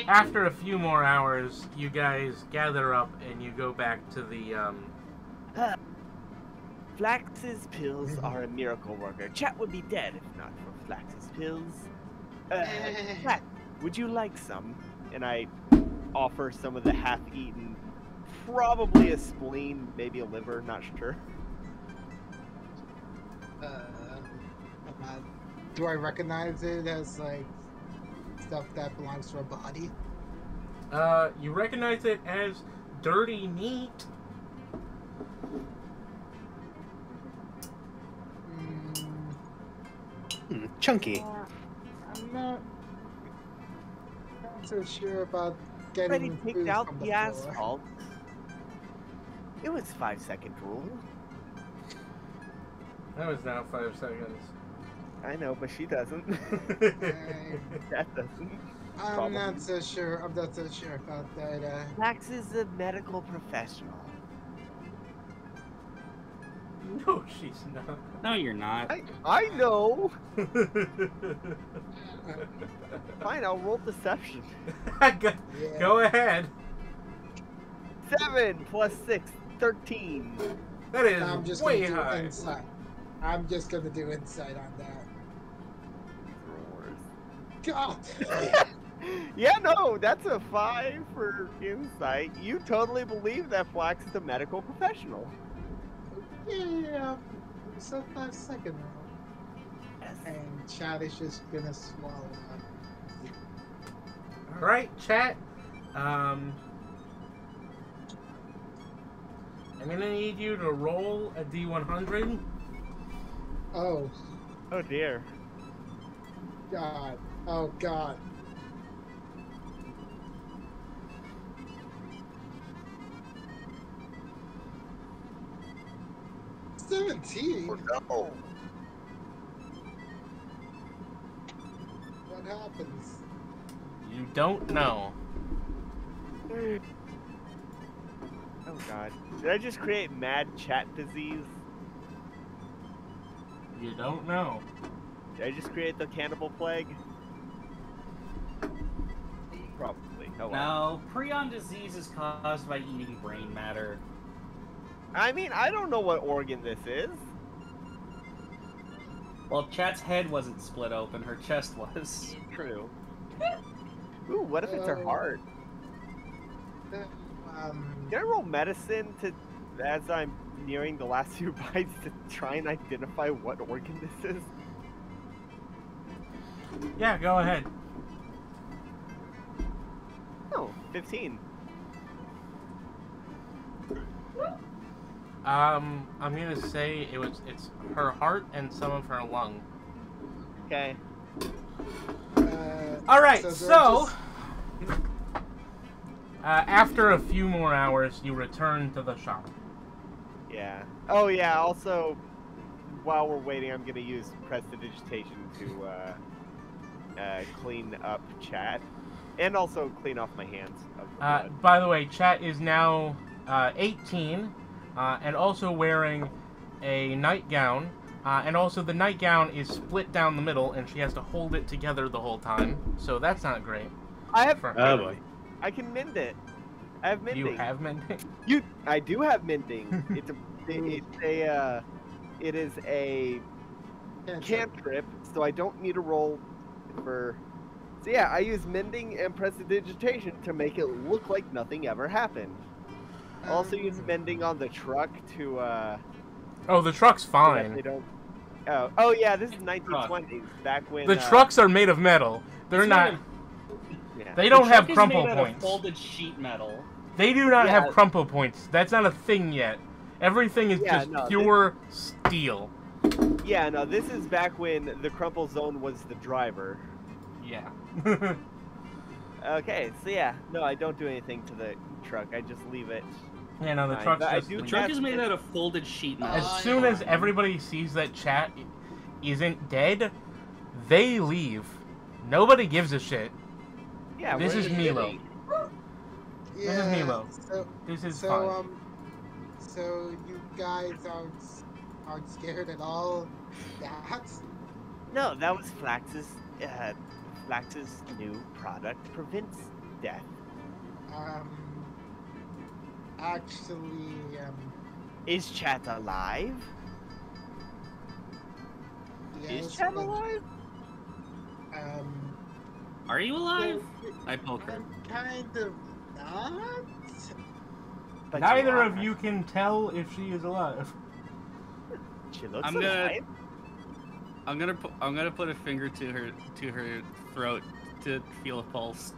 after a few more hours, you guys gather up and you go back to the, Flax's pills are a miracle worker. Chat would be dead if not for Flax's pills. Flax, would you like some? And I offer some of the half-eaten, probably a spleen, maybe a liver, not sure. Do I recognize it as like stuff that belongs to a body? you recognize it as dirty meat. Chunky. I'm not so sure about Already getting picked food out from the floor. asphalt. It was 5-second rule. That was now 5 seconds. I know, but she doesn't. That doesn't. I'm not so sure. I'm not so sure about that. Max is a medical professional. No, she's not. No, you're not. I know. Fine, I'll roll deception. Go ahead. 7 plus 6, 13. That is I'm just way gonna do high. insight. I'm just gonna do insight on that. God. Yeah, no, that's a 5 for insight. You totally believe that Flax is a medical professional. Yeah. So 5 seconds. Yes. And Chad is just gonna swallow up. All right, chat. I'm gonna need you to roll a D100. Oh Oh dear. God. Oh God. $17? Oh no. What happens? You don't know. Oh god. Did I just create mad chat disease? You don't know. Did I just create the cannibal plague? Probably. Oh well. No, prion disease is caused by eating brain matter. I mean, I don't know what organ this is. Well, Chat's head wasn't split open, her chest was. True. Ooh, what if it's her heart? Can I roll medicine to, as I'm nearing the last few bites, to try and identify what organ this is? Yeah, go ahead. Oh, 15. I'm gonna say it's her heart and some of her lung. Okay. All right, so after a few more hours, you return to the shop. Yeah. Oh yeah, also, while we're waiting, I'm gonna use prestidigitation to clean up chat. And also clean off my hands. Of the blood. By the way, chat is now 18 and also wearing a nightgown. And also the nightgown is split down the middle and she has to hold it together the whole time. So that's not great. I have. Oh boy. I can mend it. I have mending. You have mending? I do have mending. It is a cantrip, so I don't need to roll for. So yeah, I use mending and prestidigitation to make it look like nothing ever happened. I also use mending on the truck to. Oh, the truck's So that fine. they don't. Oh yeah, this is 1920s. Back when The trucks are made of metal. They're It's not. made Yeah. They don't have Truck is crumple made out of points. folded sheet metal. They do not Yeah. have crumple points. That's not a thing yet. Everything is Yeah, just no, pure steel. Yeah, no, this is back when the crumple zone was the driver. Yeah. Okay, so yeah, no, I don't do anything to the truck. I just leave it. Yeah, no, the Fine, truck's but I just. do The truck have is to- made out of folded sheet metal. As soon as everybody sees that chat isn't dead, they leave. Nobody gives a shit. Yeah, This we're is in the Milo. city. This is Milo. So, This is so fine. so you guys aren't scared at all of that? No, that was Flax's. Flax's new product prevents death. Actually, Is Chat alive? yes, Is Chat but, alive? Are you alive? well, I poke her. I'm kind of not. But Neither are. of you can tell if she is alive. She looks I'm gonna- alive. I'm gonna put a finger to her throat to feel a pulse.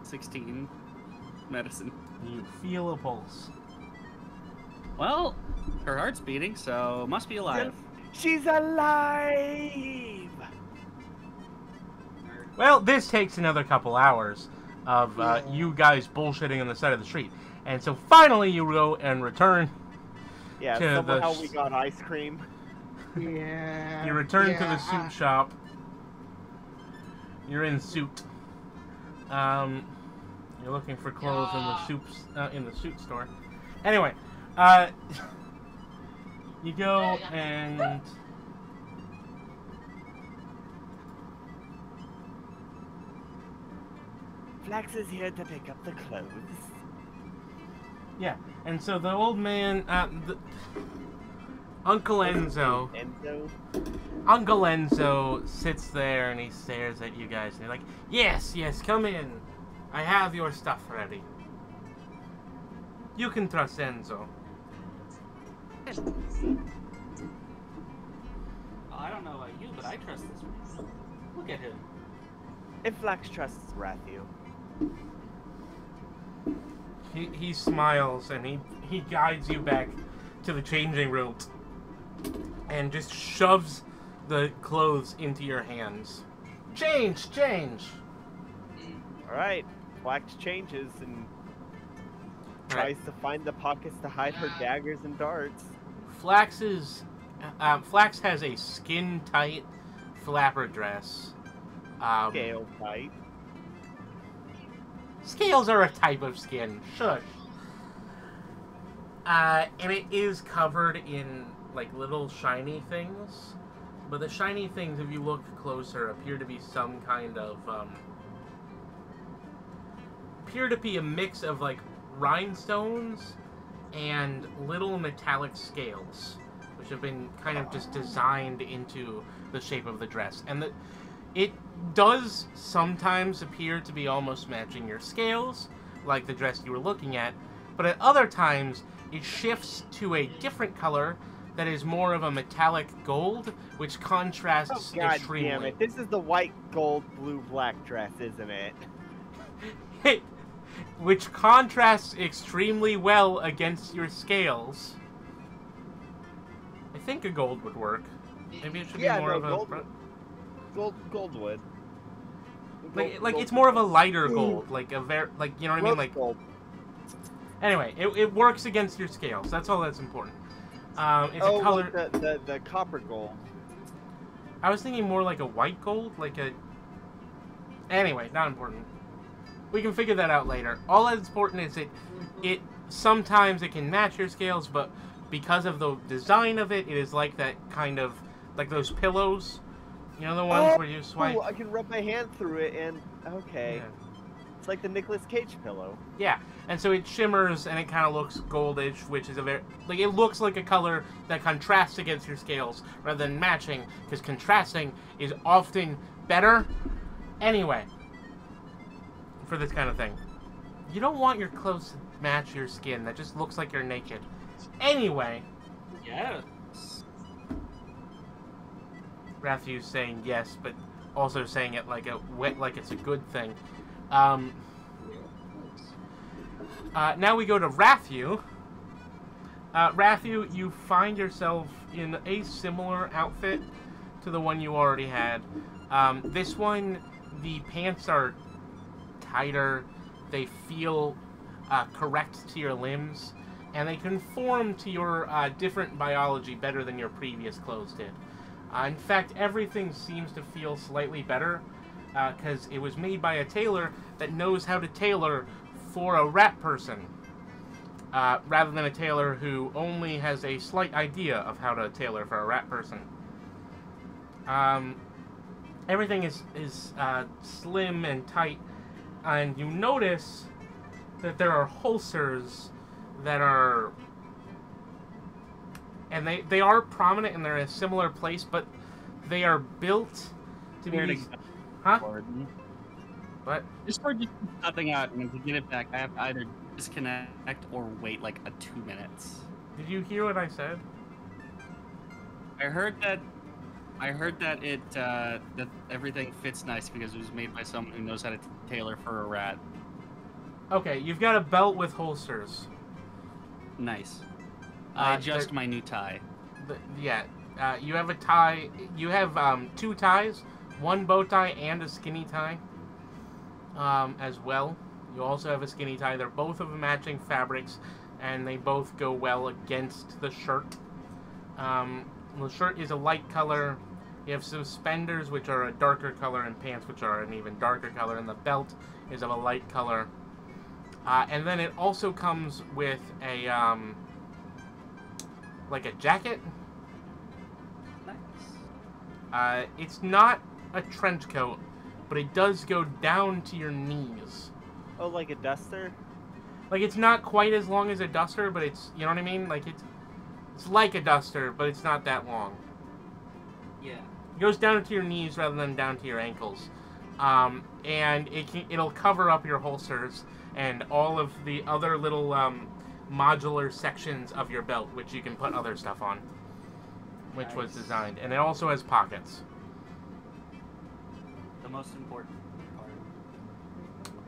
16 medicine. You feel a pulse. Well, her heart's beating, so must be alive. She's alive. Well, this takes another couple hours. of you guys bullshitting on the side of the street. And so finally you go and return. Yeah, to somehow the, we got ice cream. Yeah. You return to the yeah, suit shop. You're in suit. You're looking for clothes in the suit store. Anyway, you go and Flax is here to pick up the clothes. yeah, and so the old man, Uncle Enzo. Uncle Enzo sits there and he stares at you guys and he's like, yes, come in. I have your stuff ready. You can trust Enzo. I don't know about you, but I trust this man. Look at him. If Flax trusts Rathu. He smiles and he guides you back to the changing room and just shoves the clothes into your hands. Change! Alright, Flax changes and tries to find the pockets to hide her daggers and darts. Flax has a skin-tight flapper dress. Scale tight. Scales are a type of skin. Shush. And it is covered in, like, little shiny things. But the shiny things, if you look closer, appear to be some kind of, appear to be a mix of, like, rhinestones and little metallic scales, which have been kind of just designed into the shape of the dress. And it does sometimes appear to be almost matching your scales, like the dress you were looking at, but at other times it shifts to a different color that is more of a metallic gold, which contrasts extremely. Damn it. This is the white, gold, blue, black dress, isn't it? Which contrasts extremely well against your scales. I think a gold would work. Maybe it should be more of a... Gold would. Like it's more of a lighter gold, like a you know what I mean, like gold. Anyway, it works against your scales. That's all that's important. It's a color. Like the copper gold. I was thinking more like a white gold, like a. Anyway, not important. We can figure that out later. All that's important is it sometimes it can match your scales, but because of the design of it, it is like that kind of like those pillows. You know the ones where you swipe? I can rub my hand through it and... Okay. Yeah. It's like the Nicolas Cage pillow. Yeah, and so it shimmers and it kind of looks goldish, which is a very... Like, it looks like a color that contrasts against your scales rather than matching, because contrasting is often better. Anyway, for this kind of thing. You don't want your clothes to match your skin. That just looks like you're naked. Anyway. Yes. Rathu's saying yes, but also saying it like it's a good thing. Now we go to Rathu. Rathu, you find yourself in a similar outfit to the one you already had. This one, the pants are tighter. They feel correct to your limbs, and they conform to your different biology better than your previous clothes did. In fact, everything seems to feel slightly better because it was made by a tailor that knows how to tailor for a rat person, rather than a tailor who only has a slight idea of how to tailor for a rat person. Everything is slim and tight, and you notice that there are holsters that are... And they are prominent and they're in a similar place, but they are built to be... Huh? What? This cord just keeps cutting out, and to get it back, I have to either disconnect or wait like 2 minutes. Did you hear what I said? I heard that it that everything fits nice because it was made by someone who knows how to tailor for a rat. Okay, you've got a belt with holsters. Nice. I adjust my new tie. You have a tie. You have 2 ties, 1 bow tie and a skinny tie. as well. You also have a skinny tie. They're both of matching fabrics, and they both go well against the shirt. The shirt is a light color. You have suspenders, which are a darker color, and pants, which are an even darker color, and the belt is of a light color. And then it also comes with a, like a jacket. Nice. It's not a trench coat, but it does go down to your knees. Oh, like a duster? Like, it's not quite as long as a duster, but it's, you know what I mean? Like, it's like a duster, but it's not that long. Yeah. It goes down to your knees rather than down to your ankles. And it'll cover up your holsters and all of the other little modular sections of your belt, which you can put other stuff on, which was designed. And it also has pockets. The most important part.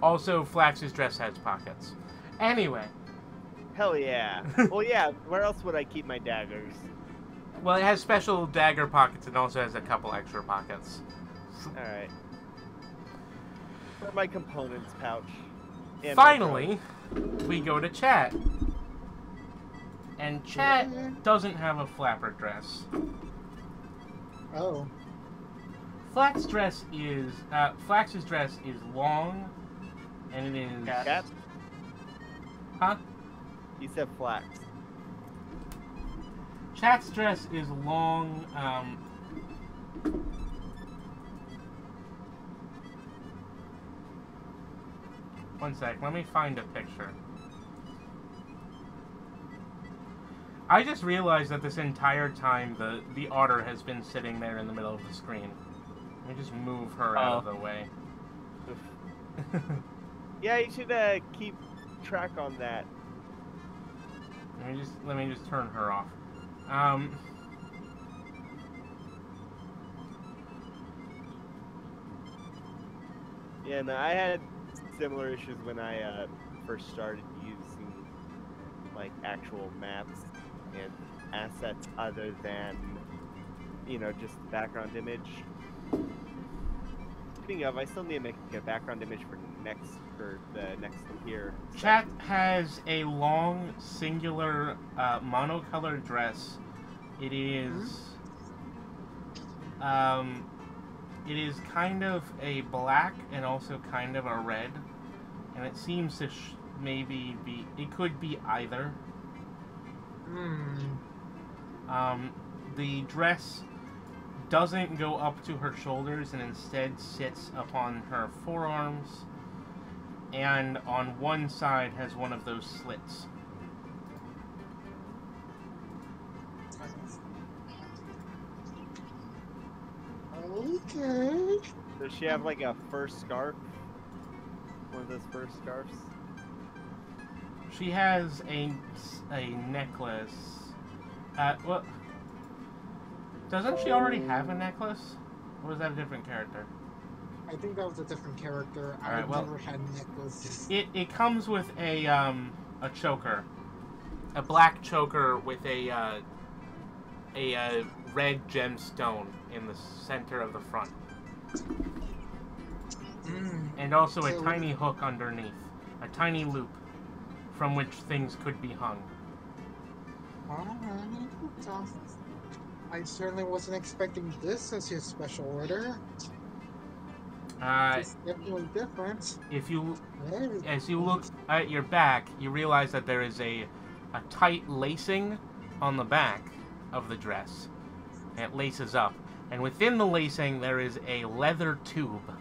Also, Flax's dress has pockets. Anyway. Hell yeah. Well, yeah, where else would I keep my daggers? Well, it has special dagger pockets and also has a couple extra pockets. Alright. For my components pouch. And Finally, we go to Chat. And Chat doesn't have a flapper dress. Oh. Flax's dress is long, and it is... Cat? Huh? You said flax. Chat's dress is long, one sec, let me find a picture. I just realized that this entire time the otter has been sitting there in the middle of the screen. Let me just move her out of the way. Yeah, you should keep track on that. Let me just turn her off. Yeah, no, I had similar issues when I first started using like actual maps and assets other than, you know, just the background image. Speaking of, I still need to make a background image for the next here. Chat has a long, singular, monocolored dress. It is, it is kind of a black and also kind of a red, and it seems to maybe be, it could be either. The dress doesn't go up to her shoulders and instead sits upon her forearms, and on one side has one of those slits. Okay. Does she have like a fur scarf? One of those fur scarves? She has a necklace. Well, doesn't she already have a necklace? Or was that a different character? I think that was a different character. Alright, I've well, never had necklaces. It comes with a choker, a black choker with a red gemstone in the center of the front, and also a tiny hook underneath, a tiny loop from which things could be hung. Alright. I certainly wasn't expecting this as your special order. It's definitely different. As you look at your back, you realize that there is a tight lacing on the back of the dress. And it laces up. And within the lacing, there is a leather tube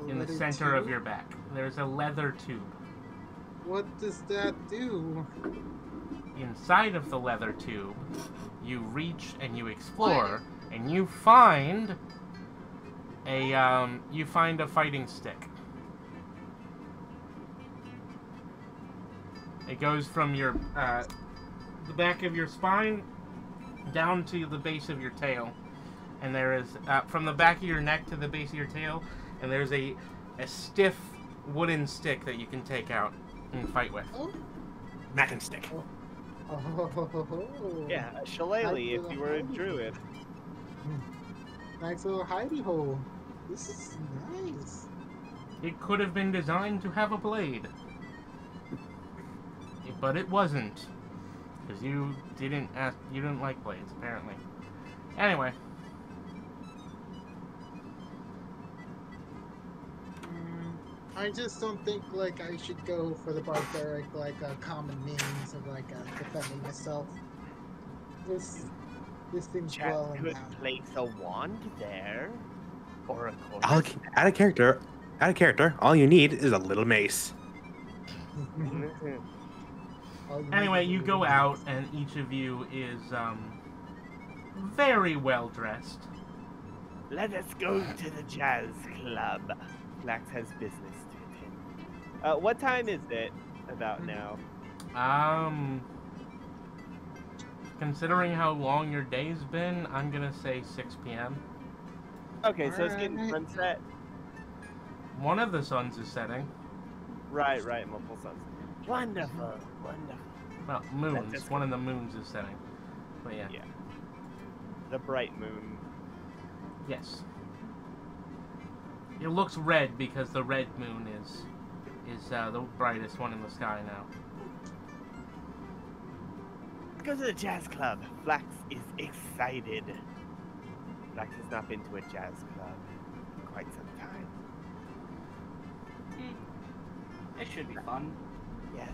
in the center of your back. There's a leather tube. What does that do? Inside of the leather tube, you reach and you explore, and you find a fighting stick. It goes from your the back of your spine down to the base of your tail, and there is from the back of your neck to the base of your tail, and there's a stiff wooden stick that you can take out and fight with. Oh. Mackin' stick. Oh. Yeah, a shillelagh if you were a druid. Nice little hidey hole. This is nice. It could have been designed to have a blade. But it wasn't. Because you didn't like blades, apparently. Anyway. I just don't think like I should go for the barbaric common means of defending myself. This seems Chat well could enough. place a wand there, or a course. Out of character. All you need is a little mace. Anyway, you go out, and each of you is, very well dressed. Let us go to the jazz club. Flax has business to attend. What time is it about now? Considering how long your day's been, I'm gonna say 6 p.m. Okay, so it's getting sunset. One of the suns is setting. Right, multiple suns. Wonderful. Well, moons. One of the moons is setting. But yeah. Yeah. The bright moon. Yes. It looks red because the red moon is the brightest one in the sky now. Let's go to the jazz club. Flax is excited. Flax has not been to a jazz club in quite some time. It should be fun. Yes.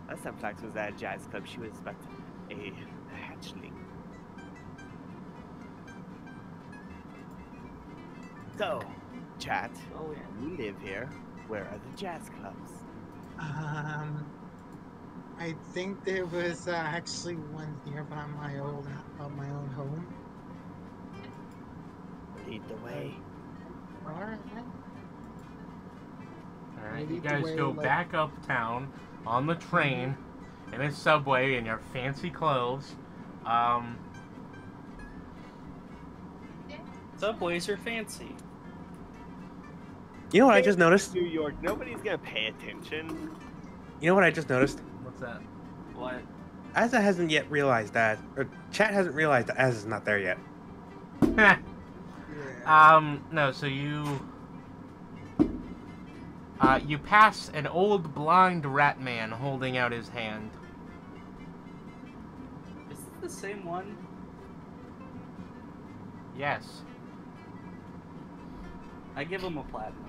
Last time Flax was at a jazz club, she was but a hatchling. So, chat, Oh yeah. you live here. Where are the jazz clubs? I think there was actually one nearby my own home. Lead the way. Alright. Alright, Maybe you the guys way, go like- back uptown on the train in a subway in your fancy clothes. Subways are fancy. You know what I just noticed? New York, nobody's gonna pay attention. You know what I just noticed? What's that? What? Asa hasn't yet realized that, or chat hasn't realized that Asa's not there yet. No, so you pass an old blind rat man holding out his hand. Is this the same one? Yes. I give him a platinum.